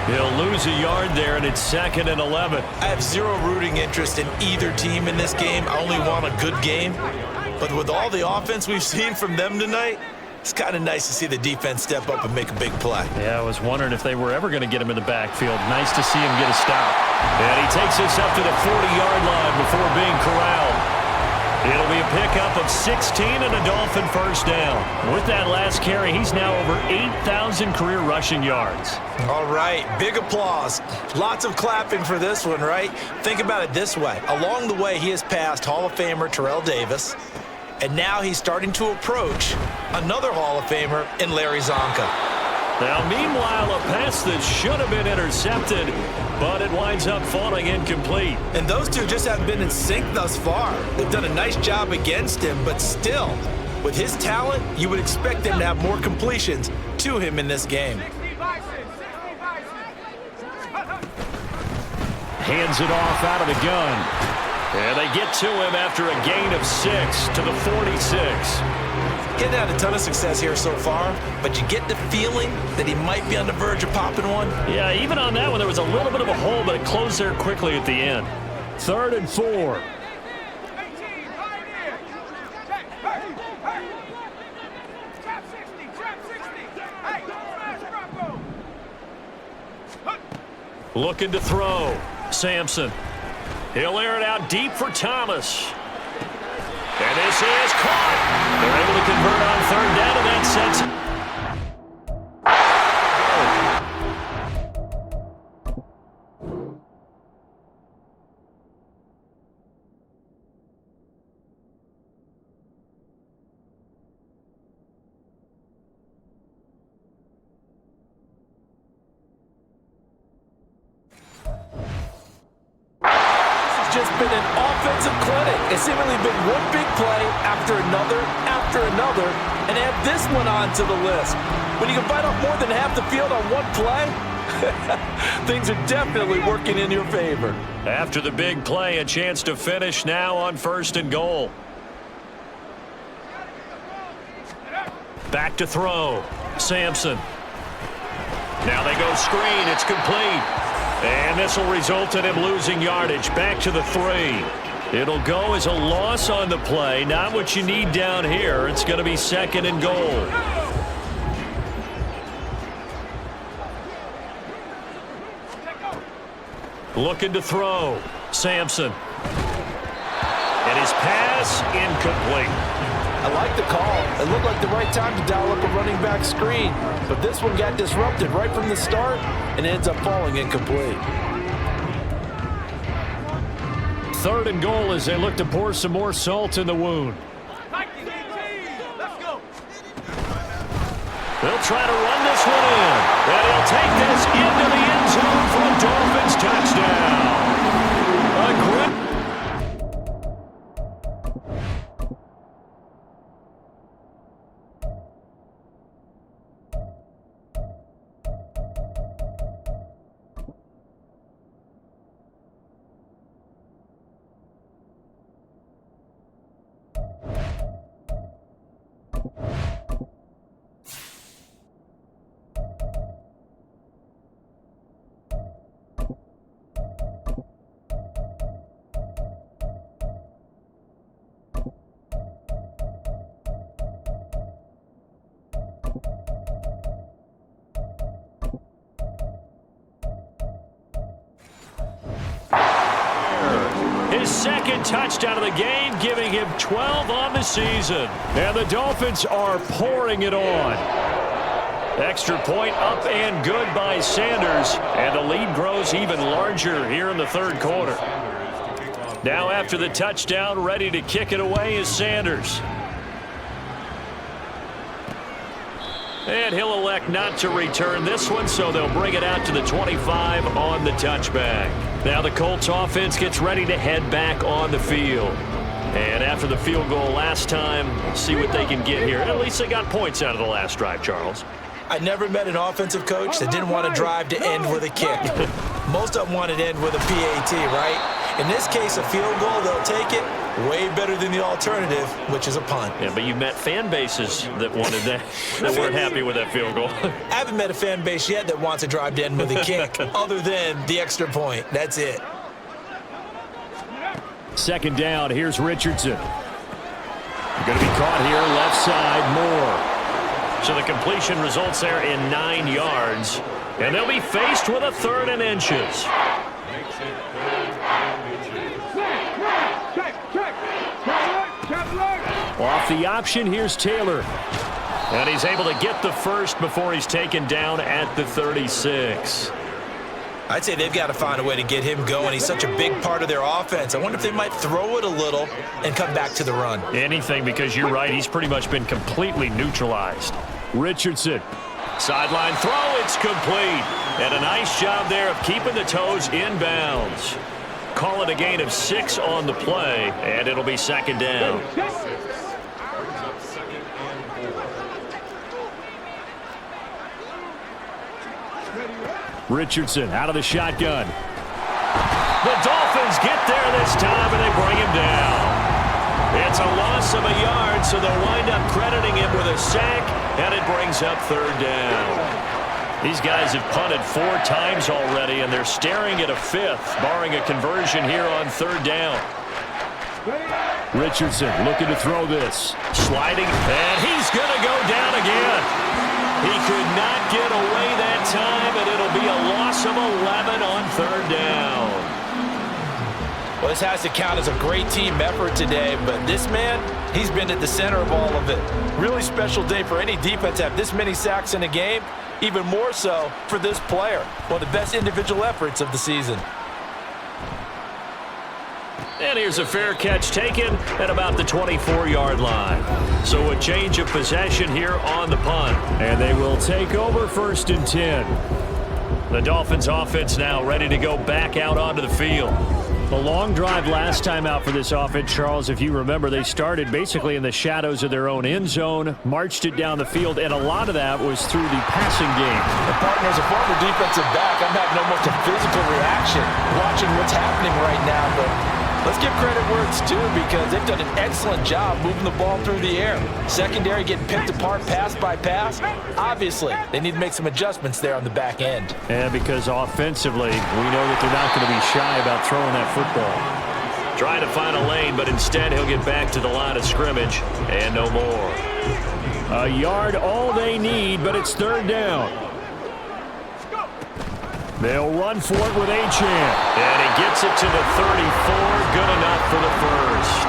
He'll lose a yard there, and it's 2nd and 11. I have zero rooting interest in either team in this game. I only want a good game. But with all the offense we've seen from them tonight, it's kind of nice to see the defense step up and make a big play. Yeah, I was wondering if they were ever going to get him in the backfield. Nice to see him get a stop. And he takes this up to the 40-yard line before being corralled. It'll be a pickup of 16 and a Dolphin first down. With that last carry, he's now over 8,000 career rushing yards. All right, big applause. Lots of clapping for this one, right? Think about it this way. Along the way, he has passed Hall of Famer Terrell Davis, and now he's starting to approach another Hall of Famer in Larry Zonka. Now, meanwhile, a pass that should have been intercepted, but it winds up falling incomplete. And those two just haven't been in sync thus far. They've done a nice job against him, but still, with his talent, you would expect them to have more completions to him in this game. Hands it off out of the gun. And they get to him after a gain of 6 to the 46. Getting had a ton of success here so far, but you get the feeling that he might be on the verge of popping one. Yeah, even on that one, there was a little bit of a hole, but it closed there quickly at the end. 3rd and 4. Looking to throw. Sampson. He'll air it out deep for Thomas. And this is caught. They're able to convert on 3rd down, and that sets it. Just been an offensive clinic. It's seemingly been one big play after another, and add this one onto the list. When you can bite off more than half the field on one play, things are definitely working in your favor. After the big play, a chance to finish now on 1st and goal. Back to throw. Sampson. Now they go screen. It's complete. And this will result in him losing yardage. Back to the 3. It'll go as a loss on the play. Not what you need down here. It's going to be 2nd and goal. Looking to throw. Sampson. And his pass incomplete. I like the call. It looked like the right time to dial up a running back screen, but this one got disrupted right from the start and ends up falling incomplete. 3rd and goal as they look to pour some more salt in the wound. They'll try to run this one in, and he'll take this into the end zone for a Dolphins touchdown. His second touchdown of the game, giving him 12 on the season. And the Dolphins are pouring it on. Extra point up and good by Sanders. And the lead grows even larger here in the third quarter. Now after the touchdown, ready to kick it away is Sanders. And he'll elect not to return this one, so they'll bring it out to the 25 on the touchback. Now the Colts offense gets ready to head back on the field. And after the field goal last time, see what they can get here. At least they got points out of the last drive, Charles. I never met an offensive coach that didn't want to drive to end with a kick. Most of them wanted to end with a PAT, right? In this case, a field goal, they'll take it. Way better than the alternative, which is a punt. Yeah, but you met fan bases that wanted that, that weren't happy with that field goal. I haven't met a fan base yet that wants to drive to end with a kick, other than the extra point. That's it. Second down, here's Richardson. Going to be caught here, left side, Moore. So the completion results there in 9 yards. And they'll be faced with a 3rd and inches. Off the option, here's Taylor. And he's able to get the first before he's taken down at the 36. I'd say they've got to find a way to get him going. He's such a big part of their offense. I wonder if they might throw it a little and come back to the run. Anything, because you're right, he's pretty much been completely neutralized. Richardson. Sideline throw, it's complete. And a nice job there of keeping the toes in bounds. Call it a gain of 6 on the play, and it'll be second down. Richardson out of the shotgun. The Dolphins get there this time, and they bring him down. It's a loss of a yard, so they'll wind up crediting him with a sack, and it brings up 3rd down. These guys have punted 4 times already, and they're staring at a 5th, barring a conversion here on 3rd down. Richardson looking to throw this. Sliding, and he's going to go down again. He could not get away that time, and it'll be a loss of 11 on 3rd down. Well, this has to count as a great team effort today, but this man, he's been at the center of all of it. Really special day for any defense to have this many sacks in a game, even more so for this player. One of the best individual efforts of the season. And here's a fair catch taken at about the 24-yard line. So a change of possession here on the punt. And they will take over 1st and 10. The Dolphins offense now ready to go back out onto the field. A long drive last time out for this offense, Charles. If you remember, they started basically in the shadows of their own end zone, marched it down the field, and a lot of that was through the passing game. And partner, as a former defensive back, I'm having almost a physical reaction watching what's happening right now, but let's give credit where it's due because they've done an excellent job moving the ball through the air. Secondary getting picked apart pass by pass. Obviously, they need to make some adjustments there on the back end. And because offensively, we know that they're not going to be shy about throwing that football. Trying to find a lane, but instead he'll get back to the line of scrimmage and no more. A yard all they need, but it's 3rd down. They'll run for it with Achane. And he gets it to the 34. Good enough for the first.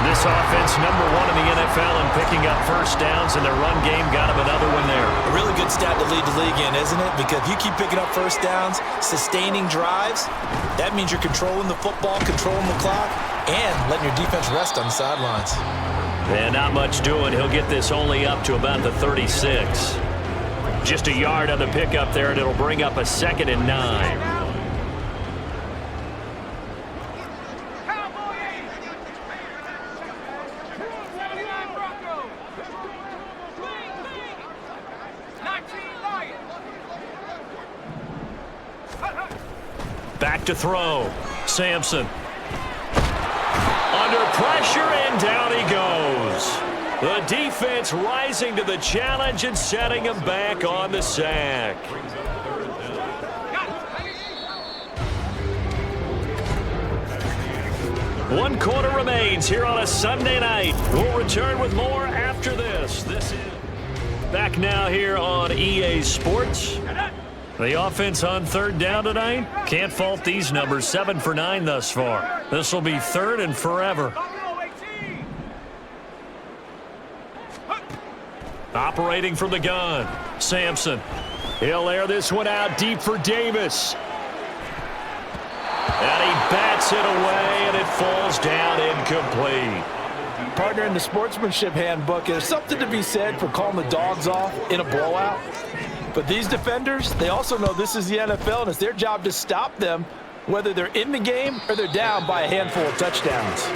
This offense, #1 in the NFL in picking up first downs, and their run game got him another one there. A really good stat to lead the league in, isn't it? Because if you keep picking up first downs, sustaining drives, that means you're controlling the football, controlling the clock, and letting your defense rest on the sidelines. And not much doing. He'll get this only up to about the 36. Just a yard on the pickup there, and it'll bring up a 2nd and 9. Back to throw. Sampson. Under pressure, and down he goes. The defense rising to the challenge and setting him back on the sack. One quarter remains here on a Sunday night. We'll return with more after this. This is back now here on EA Sports. The offense on third down tonight. Can't fault these numbers. 7 for 9 thus far. This will be third and forever. Operating from the gun. Sampson. He'll air this one out deep for Davis. And he bats it away, and it falls down incomplete. Partner, in the sportsmanship handbook, there's something to be said for calling the dogs off in a blowout. But these defenders, they also know this is the NFL, and it's their job to stop them, whether they're in the game or they're down by a handful of touchdowns.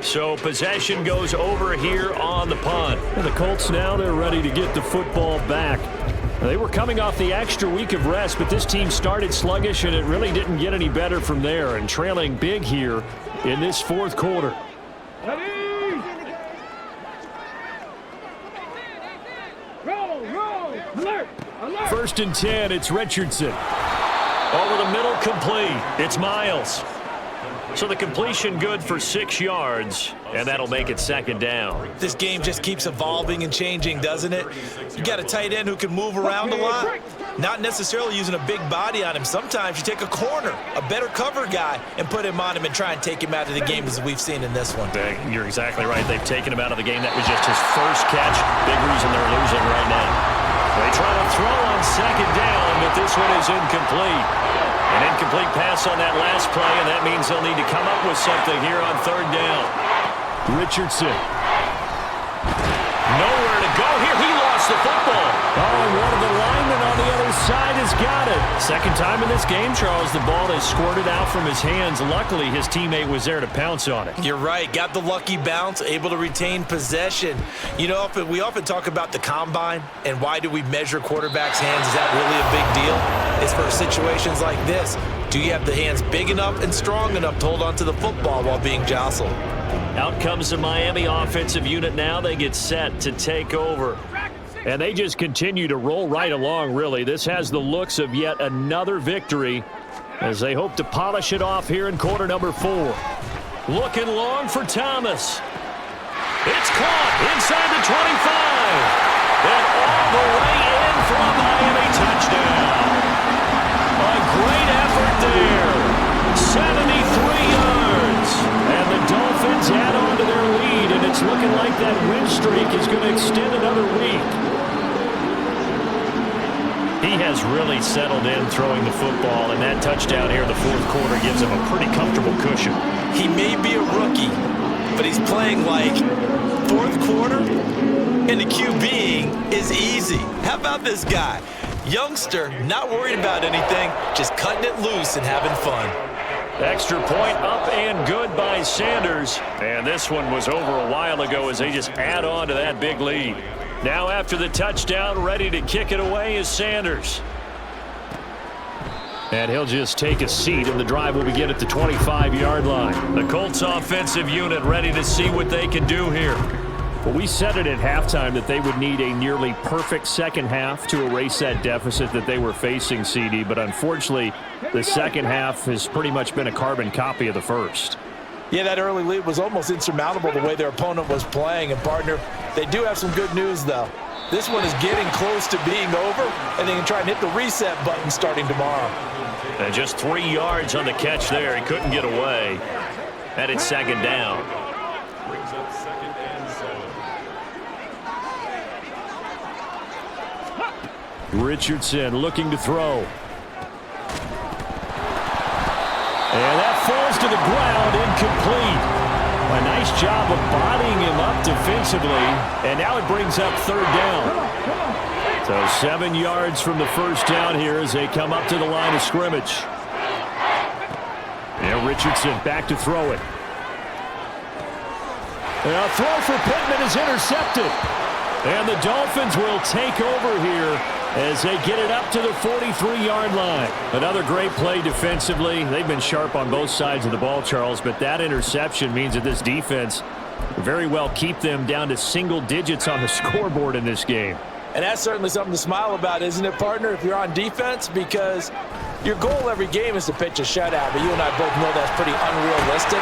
So possession goes over here on the punt. And the Colts now, they're ready to get the football back. They were coming off the extra week of rest, but this team started sluggish, and it really didn't get any better from there, and trailing big here in this fourth quarter. First and 10, it's Richardson. Over the middle, complete. It's Miles. So the completion good for 6 yards, and that'll make it second down. This game just keeps evolving and changing, doesn't it? You got a tight end who can move around a lot, not necessarily using a big body on him. Sometimes you take a corner, a better cover guy, and put him on him and try and take him out of the game, as we've seen in this one. You're exactly right. They've taken him out of the game. That was just his first catch. Big reason they're losing right now. They try to throw on second down, but this one is incomplete. An incomplete pass on that last play, and that means they'll need to come up with something here on third down. Richardson. Nowhere to go here. He lost the football. Oh, and one of the linemen on the other side has got it. Second time in this game, Charles, the ball has squirted out from his hands. Luckily, his teammate was there to pounce on it. You're right. Got the lucky bounce, able to retain possession. You know, we often talk about the combine and why do we measure quarterbacks' hands. Is that really a big deal? It's for situations like this. Do you have the hands big enough and strong enough to hold on to the football while being jostled? Out comes the Miami offensive unit now. They get set to take over. And they just continue to roll right along, really. This has the looks of yet another victory as they hope to polish it off here in quarter number 4. Looking long for Thomas. It's caught inside the 25. And all the way in for a Miami touchdown. A great effort there. 73 yards. And the Dolphins add on to their lead, and it's looking like that win streak is going to extend another week. He has really settled in throwing the football, and that touchdown here in the fourth quarter gives him a pretty comfortable cushion. He may be a rookie, but he's playing like fourth quarter, and the QBing is easy. How about this guy? Youngster, not worried about anything, just cutting it loose and having fun. Extra point up and good by Sanders. And this one was over a while ago as they just add on to that big lead. Now after the touchdown, ready to kick it away is Sanders. And he'll just take a seat, and the drive will begin at the 25-yard line. The Colts offensive unit ready to see what they can do here. Well, we said it at halftime that they would need a nearly perfect second half to erase that deficit that they were facing, CD. But unfortunately, the second half has pretty much been a carbon copy of the first. Yeah, that early lead was almost insurmountable the way their opponent was playing. And, partner, they do have some good news, though. This one is getting close to being over, and they can try and hit the reset button starting tomorrow. And just 3 yards on the catch there. He couldn't get away. And it's second down. Richardson looking to throw. And that falls to the ground, incomplete. A nice job of bodying him up defensively, and now it brings up third down. So 7 yards from the first down here as they come up to the line of scrimmage. And Richardson back to throw it. And a throw for Pittman is intercepted. And the Dolphins will take over here as they get it up to the 43-yard line. Another great play defensively. They've been sharp on both sides of the ball, Charles, but that interception means that this defense very well keep them down to single digits on the scoreboard in this game. And that's certainly something to smile about, isn't it, partner, if you're on defense? Because your goal every game is to pitch a shutout, but you and I both know that's pretty unrealistic.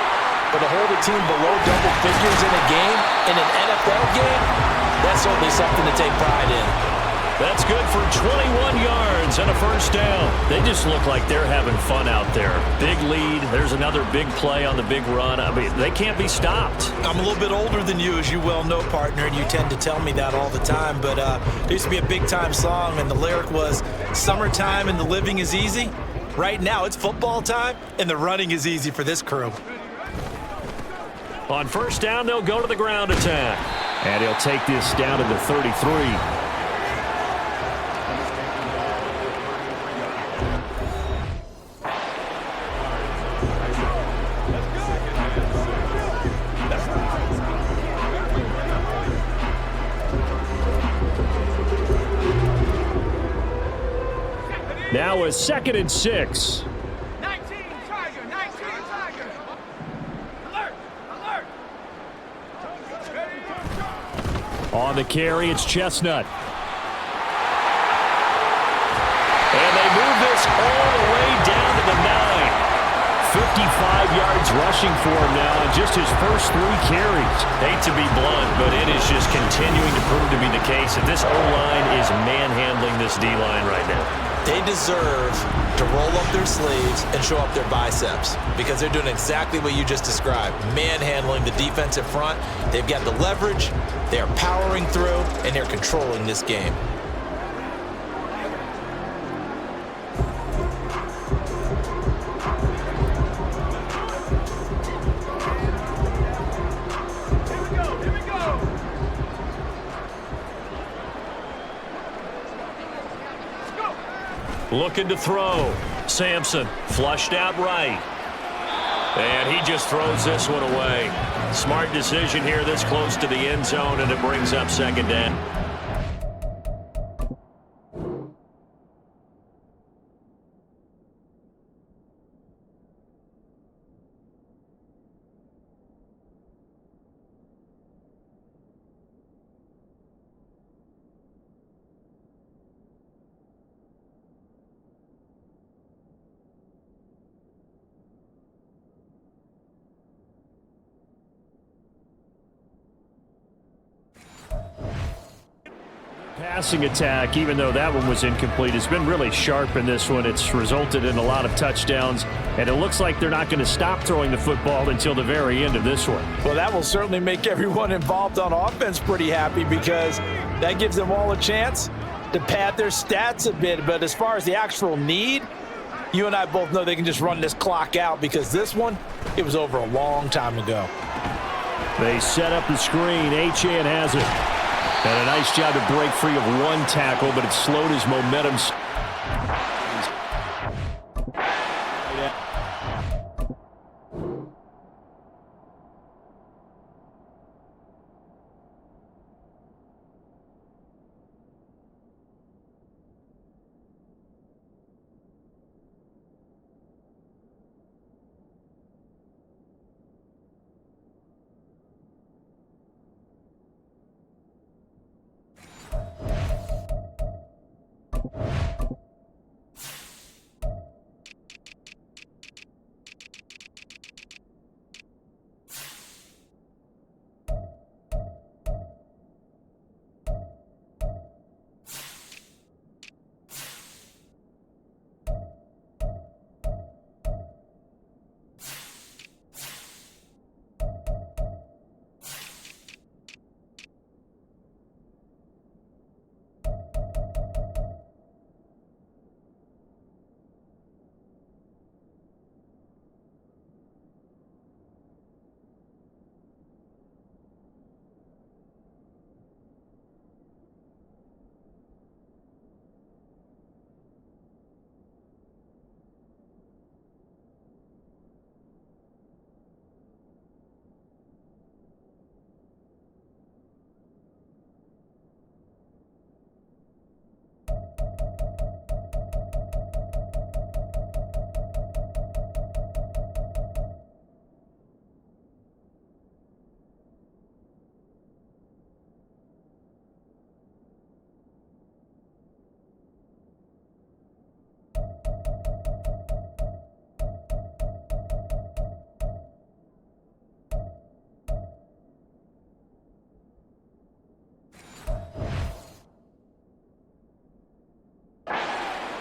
But to hold a team below double figures in a game, in an NFL game, that's certainly something to take pride in. That's good for 21 yards Dolphins and a first down. They just look like they're having fun out there. Big lead. There's another big play on the big run. I mean, they can't be stopped. I'm a little bit older than you, as you well know, partner, and you tend to tell me that all the time. But there used to be a big-time song, and the lyric was, "Summertime and the living is easy." Right now, it's football time, and the running is easy for this crew. On first down, they'll go to the ground attack. And he'll take this down to the 33. Now a 2nd and 6. 19 Tiger, 19 Tiger. Alert, alert. On the carry, it's Chestnut. And they move this all the way down to the 9. 55 yards rushing for him now in just his first 3 carries. Hate to be blunt, but it is just continuing to prove to be the case that this O-line is manhandling this D-line right now. They deserve to roll up their sleeves and show up their biceps because they're doing exactly what you just described, manhandling the defensive front. They've got the leverage, they're powering through, and they're controlling this game. Looking to throw. Sampson flushed out right. And he just throws this one away. Smart decision here this close to the end zone, and it brings up 2nd down. Passing attack, even though that one was incomplete, has been really sharp in this one. It's resulted in a lot of touchdowns, and it looks like they're not going to stop throwing the football until the very end of this one. Well, that will certainly make everyone involved on offense pretty happy because that gives them all a chance to pad their stats a bit. But as far as the actual need, you and I both know they can just run this clock out because this one, it was over a long time ago. They set up the screen. Achane has it. And a nice job to break free of one tackle, but it slowed his momentum.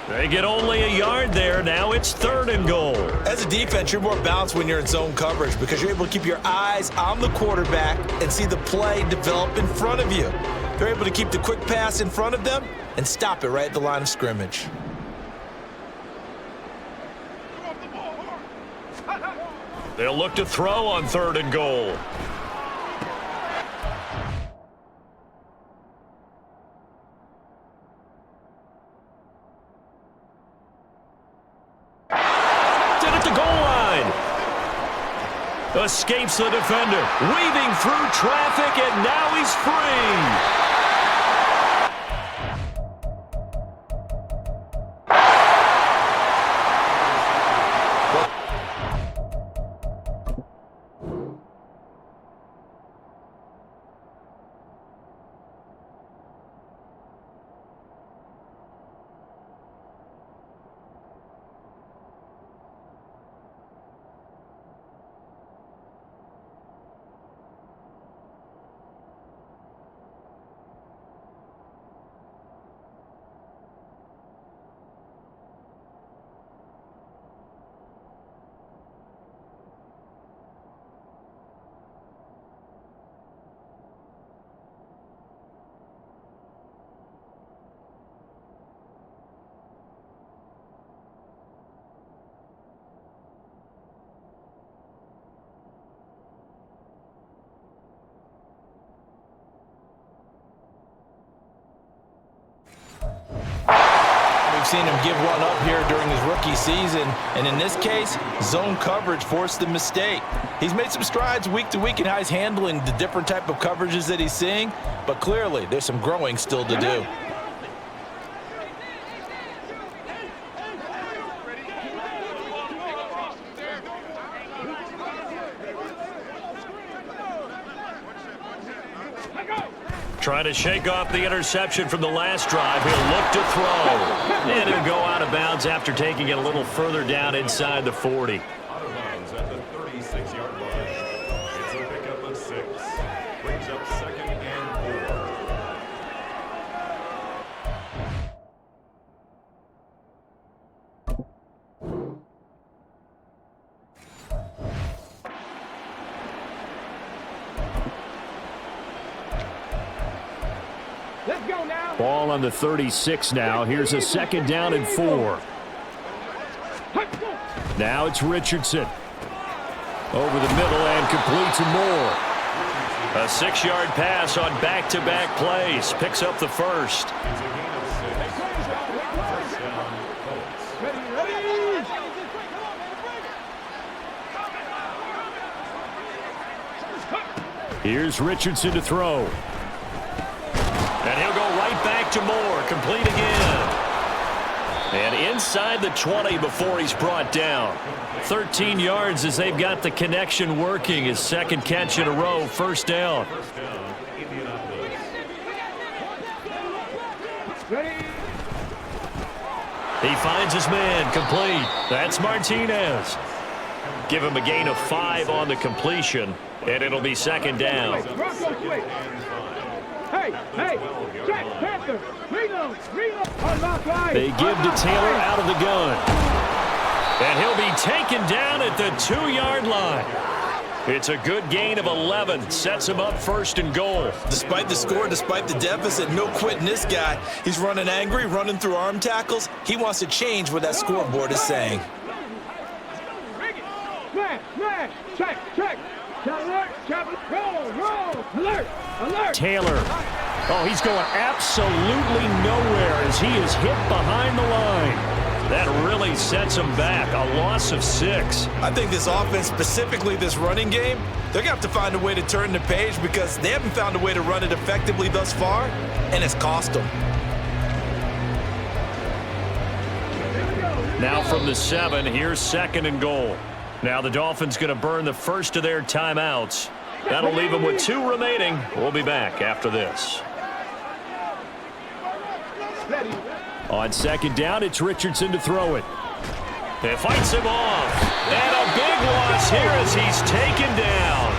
They get only a yard there. Now it's 3rd and goal. As a defense, you're more balanced when you're in zone coverage because you're able to keep your eyes on the quarterback and see the play develop in front of you. They're able to keep the quick pass in front of them and stop it right at the line of scrimmage. They'll look to throw on 3rd and goal. Escapes the defender, weaving through traffic, and now he's free. We've seen him give one up here during his rookie season, and in this case, zone coverage forced the mistake. He's made some strides week to week in how he's handling the different type of coverages that he's seeing, but clearly there's some growing still to do. Trying to shake off the interception from the last drive. He'll look to throw. And he'll go out of bounds after taking it a little further down inside the 40. Out of bounds at the 36-yard line. It's a pickup of 6. Brings up 2nd and 4. Let's go now. Ball on the 36 now. Here's a 2nd down and 4. Now it's Richardson. Over the middle and complete to Moore. A 6-yard pass on back-to-back plays. Picks up the first. It's a gain of 6. First down, Colts. Here's Richardson to throw. And he'll go right back to Moore. Complete again. And inside the 20 before he's brought down. 13 yards as they've got the connection working. His 2nd catch in a row. First down. First down, Indianapolis. He finds his man. Complete. That's Martinez. Give him a gain of 5 on the completion. And it'll be 2nd down. Hey, check, Panther, reload, unlock line. They give to Taylor out of the gun. And he'll be taken down at the 2-yard line. It's a good gain of 11. Sets him up 1st and goal. Despite the score, despite the deficit, no quitting this guy. He's running angry, running through arm tackles. He wants to change what that scoreboard is saying. Man, check. Alert, roll, alert. Taylor. Oh, he's going absolutely nowhere as he is hit behind the line. That really sets him back. A loss of 6. I think this offense, specifically this running game, they're going to have to find a way to turn the page because they haven't found a way to run it effectively thus far, and it's cost them. Now from the 7, here's 2nd and goal. Now the Dolphins going to burn the first of their timeouts. That'll leave them with 2 remaining. We'll be back after this. On 2nd down, it's Richardson to throw it. It fights him off. And a big loss here as he's taken down.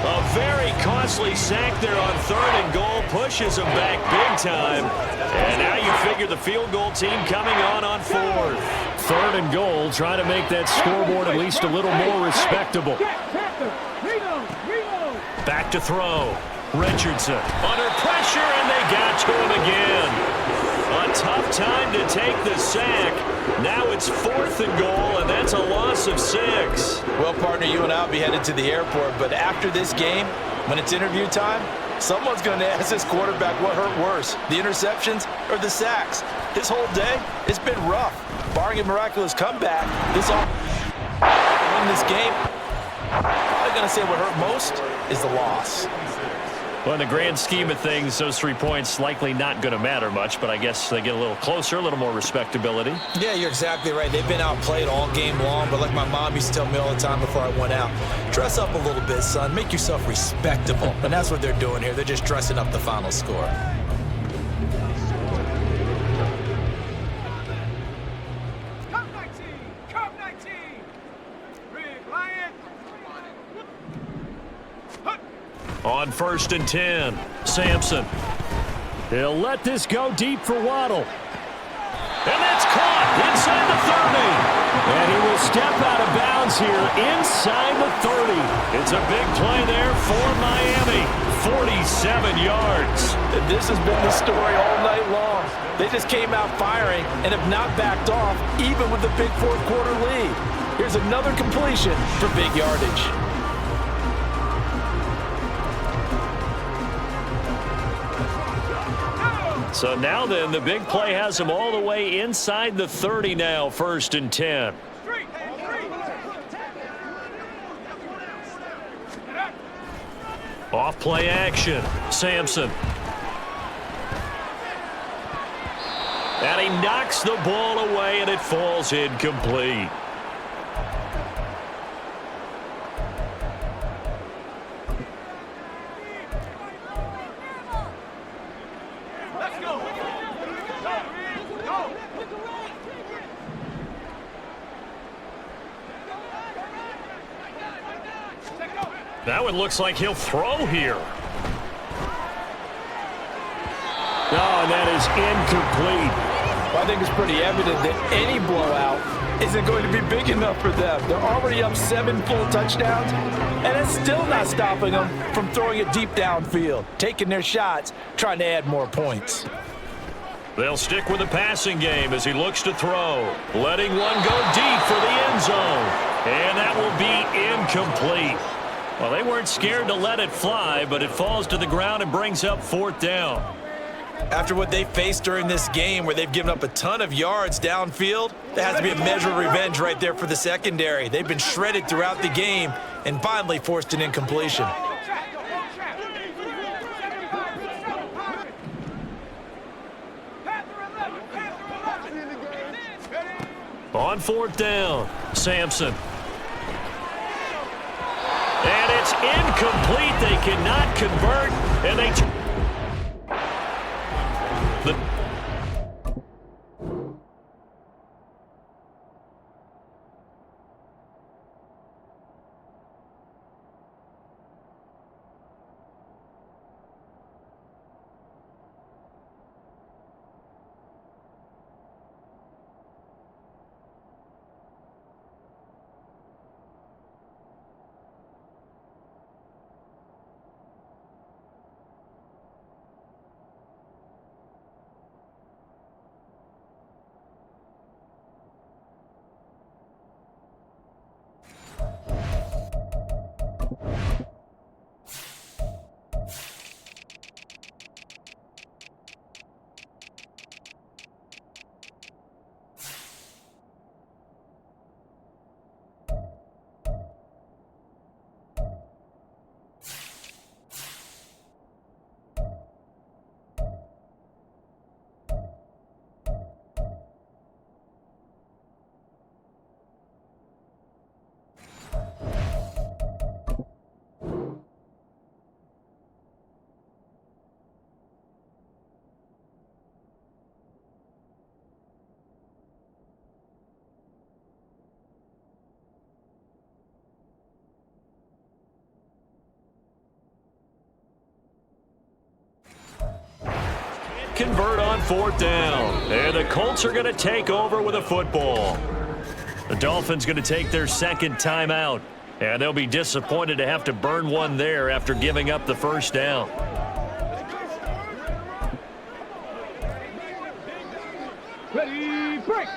A very costly sack there on 3rd and goal. Pushes him back big time. And now you figure figure the field goal team coming on fourth. 3rd and goal, trying to make that scoreboard at least a little more respectable. Back to throw. Richardson under pressure, and they got to him again. A tough time to take the sack. Now it's 4th and goal, and that's a loss of 6. Well, partner, you and I will be headed to the airport, but after this game, when it's interview time, someone's going to ask this quarterback what hurt worse, the interceptions or the sacks. His whole day, it's been rough. Barring a miraculous comeback, win this game, I'm going to say what hurt most is the loss. Well, in the grand scheme of things, those 3 points likely not going to matter much, but I guess they get a little closer, a little more respectability. Yeah, you're exactly right. They've been outplayed all game long, but like my mom used to tell me all the time before I went out, dress up a little bit, son. Make yourself respectable. And that's what they're doing here. They're just dressing up the final score. On 1st and 10, Sampson. He'll let this go deep for Waddle. And that's caught inside the 30. And he will step out of bounds here inside the 30. It's a big play there for Miami. 47 yards. And this has been the story all night long. They just came out firing and have not backed off, even with the big fourth quarter lead. Here's another completion for big yardage. So now then, the big play has him all the way inside the 30 now, 1st and 10. Off play action, Sampson. And he knocks the ball away, and it falls incomplete. That one looks like he'll throw here. Oh, and that is incomplete. Well, I think it's pretty evident that any blowout isn't going to be big enough for them. They're already up 7 full touchdowns, and it's still not stopping them from throwing it deep downfield, taking their shots, trying to add more points. They'll stick with the passing game as he looks to throw, letting one go deep for the end zone. And that will be incomplete. Well, they weren't scared to let it fly, but it falls to the ground and brings up 4th down. After what they faced during this game where they've given up a ton of yards downfield, there has to be a measure of revenge right there for the secondary. They've been shredded throughout the game and finally forced an incompletion. On 4th down, Sampson. And it's incomplete. They cannot convert, and they... convert on 4th down. And the Colts are going to take over with a football. The Dolphins going to take their second timeout. And they'll be disappointed to have to burn one there after giving up the first down. Ready, break.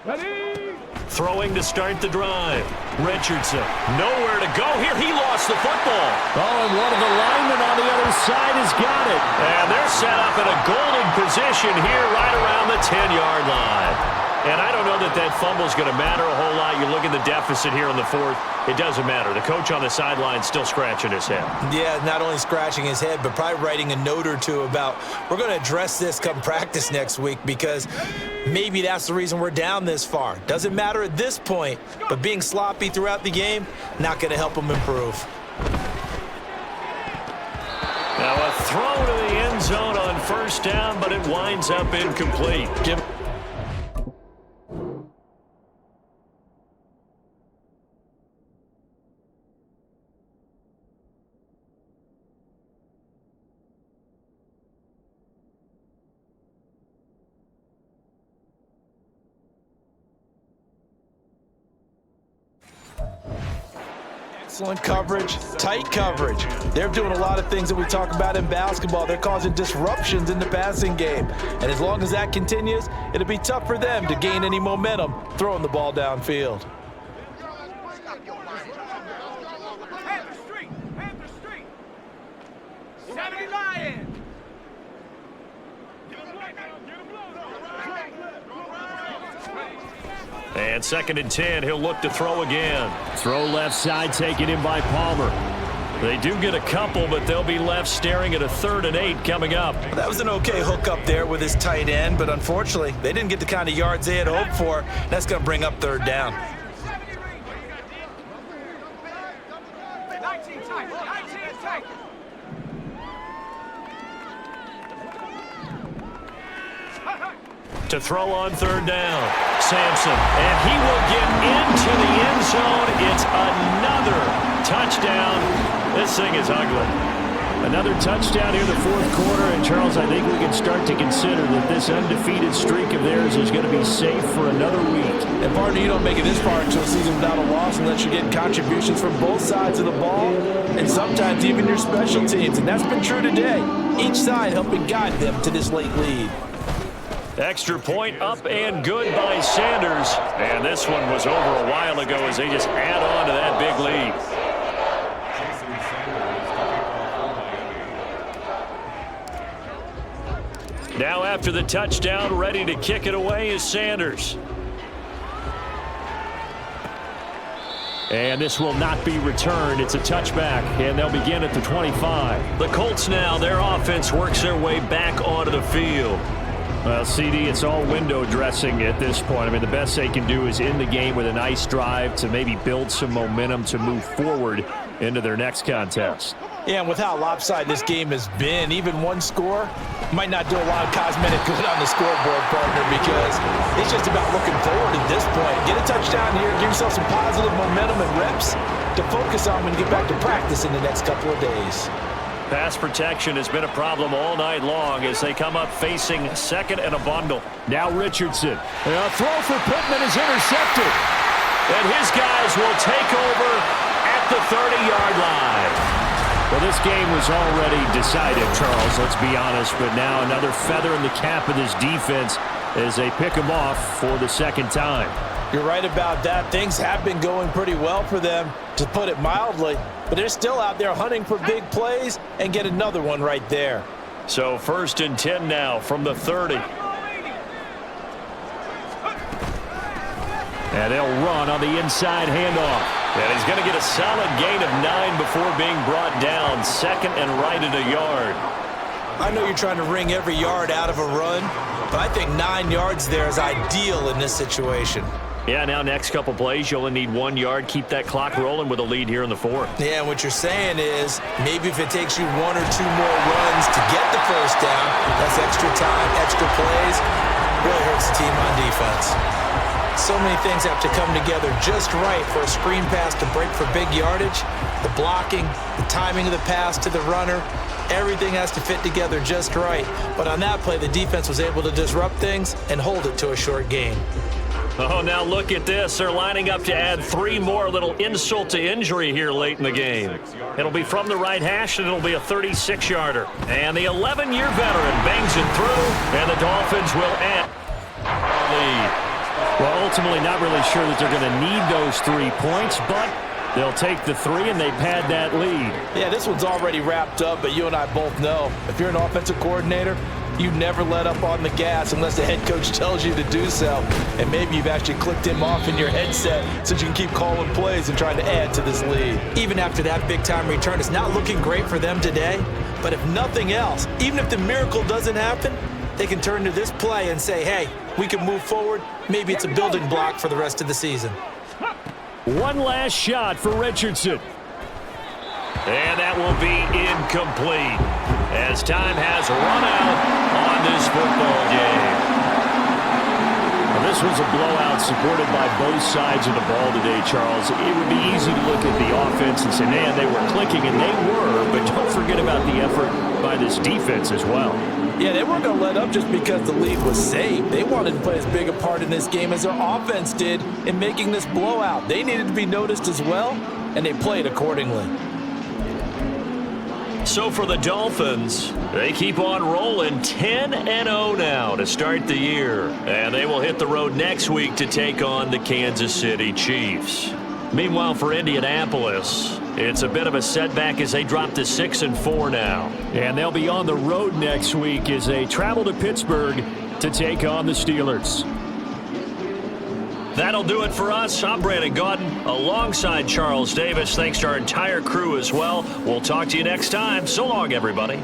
Ready. Throwing to start the drive. Richardson, nowhere to go here. He lost the football. Oh, and one of the linemen on the other side has got it. And they're set up in a golden position here right around the 10-yard line. And I don't know that that fumble is going to matter a whole lot. You look at the deficit here in the 4th. It doesn't matter. The coach on the sideline still scratching his head. Yeah, not only scratching his head, but probably writing a note or two about we're going to address this come practice next week because maybe that's the reason we're down this far. Doesn't matter at this point, but being sloppy throughout the game, not going to help him improve. Now a throw to the end zone on 1st down, but it winds up incomplete. Excellent coverage, tight coverage. They're doing a lot of things that we talk about in basketball. They're causing disruptions in the passing game. And as long as that continues, it'll be tough for them to gain any momentum throwing the ball downfield. Panther Street. 70 Lions. And 2nd and 10, he'll look to throw again. Throw left side, taken in by Palmer. They do get a couple, but they'll be left staring at a 3rd and 8 coming up. That was an okay hook up there with his tight end, but unfortunately, they didn't get the kind of yards they had hoped for. That's going to bring up 3rd down. 19 tight. To throw on 3rd down, Sampson, and he will get into the end zone. It's another touchdown. This thing is ugly. Another touchdown here in the 4th quarter, and Charles, I think we can start to consider that this undefeated streak of theirs is going to be safe for another week. And partner, you don't make it this far into a season without a loss unless you're getting contributions from both sides of the ball, and sometimes even your special teams, and that's been true today. Each side helping guide them to this late lead. Extra point up and good by Sanders. And this one was over a while ago as they just add on to that big lead. Now after the touchdown, ready to kick it away is Sanders. And this will not be returned. It's a touchback, and they'll begin at the 25. The Colts now, their offense works their way back onto the field. Well, CD, it's all window dressing at this point. I mean, the best they can do is end the game with a nice drive to maybe build some momentum to move forward into their next contest. Yeah, and with how lopsided this game has been, even one score might not do a lot of cosmetic good on the scoreboard, partner, because it's just about looking forward at this point. Get a touchdown here, give yourself some positive momentum and reps to focus on when you get back to practice in the next couple of days. Pass protection has been a problem all night long as they come up facing 2nd and a bundle. Now Richardson. A throw for Pittman is intercepted. And his guys will take over at the 30-yard line. Well, this game was already decided, Charles, let's be honest. But now another feather in the cap of this defense as they pick him off for the 2nd time. You're right about that. Things have been going pretty well for them, to put it mildly. But they're still out there hunting for big plays and get another one right there. So 1st and 10 now from the 30. And they'll run on the inside handoff. And he's going to get a solid gain of 9 before being brought down. 2nd and right at a yard. I know you're trying to wring every yard out of a run, but I think 9 yards there is ideal in this situation. Yeah, now next couple plays, you only need 1 yard. Keep that clock rolling with a lead here in the 4th. Yeah, and what you're saying is maybe if it takes you 1 or 2 more runs to get the first down, that's extra time, extra plays, really hurts the team on defense. So many things have to come together just right for a screen pass to break for big yardage. The blocking, the timing of the pass to the runner, everything has to fit together just right. But on that play, the defense was able to disrupt things and hold it to a short gain. Oh, now look at this. They're lining up to add 3 more, little insult to injury here late in the game. It'll be from the right hash, and it'll be a 36-yarder. And the 11-year veteran bangs it through, and the Dolphins will end lead. Well, ultimately not really sure that they're going to need those 3 points, but they'll take the 3, and they pad that lead. Yeah, this one's already wrapped up, but you and I both know if you're an offensive coordinator, you never let up on the gas unless the head coach tells you to do so. And maybe you've actually clicked him off in your headset so you can keep calling plays and trying to add to this lead. Even after that big-time return, it's not looking great for them today. But if nothing else, even if the miracle doesn't happen, they can turn to this play and say, hey, we can move forward. Maybe it's a building block for the rest of the season. One last shot for Richardson. And that will be incomplete as time has run out on this football game. Well, this was a blowout supported by both sides of the ball today, Charles. It would be easy to look at the offense and say, man, they were clicking, and they were, but don't forget about the effort by this defense as well. Yeah, they weren't going to let up just because the lead was saved. They wanted to play as big a part in this game as their offense did in making this blowout. They needed to be noticed as well, and they played accordingly. So for the Dolphins, they keep on rolling 10-0 now to start the year. And they will hit the road next week to take on the Kansas City Chiefs. Meanwhile, for Indianapolis, it's a bit of a setback as they drop to 6-4 now. And they'll be on the road next week as they travel to Pittsburgh to take on the Steelers. That'll do it for us. I'm Brandon Gaudin alongside Charles Davis. Thanks to our entire crew as well. We'll talk to you next time. So long, everybody.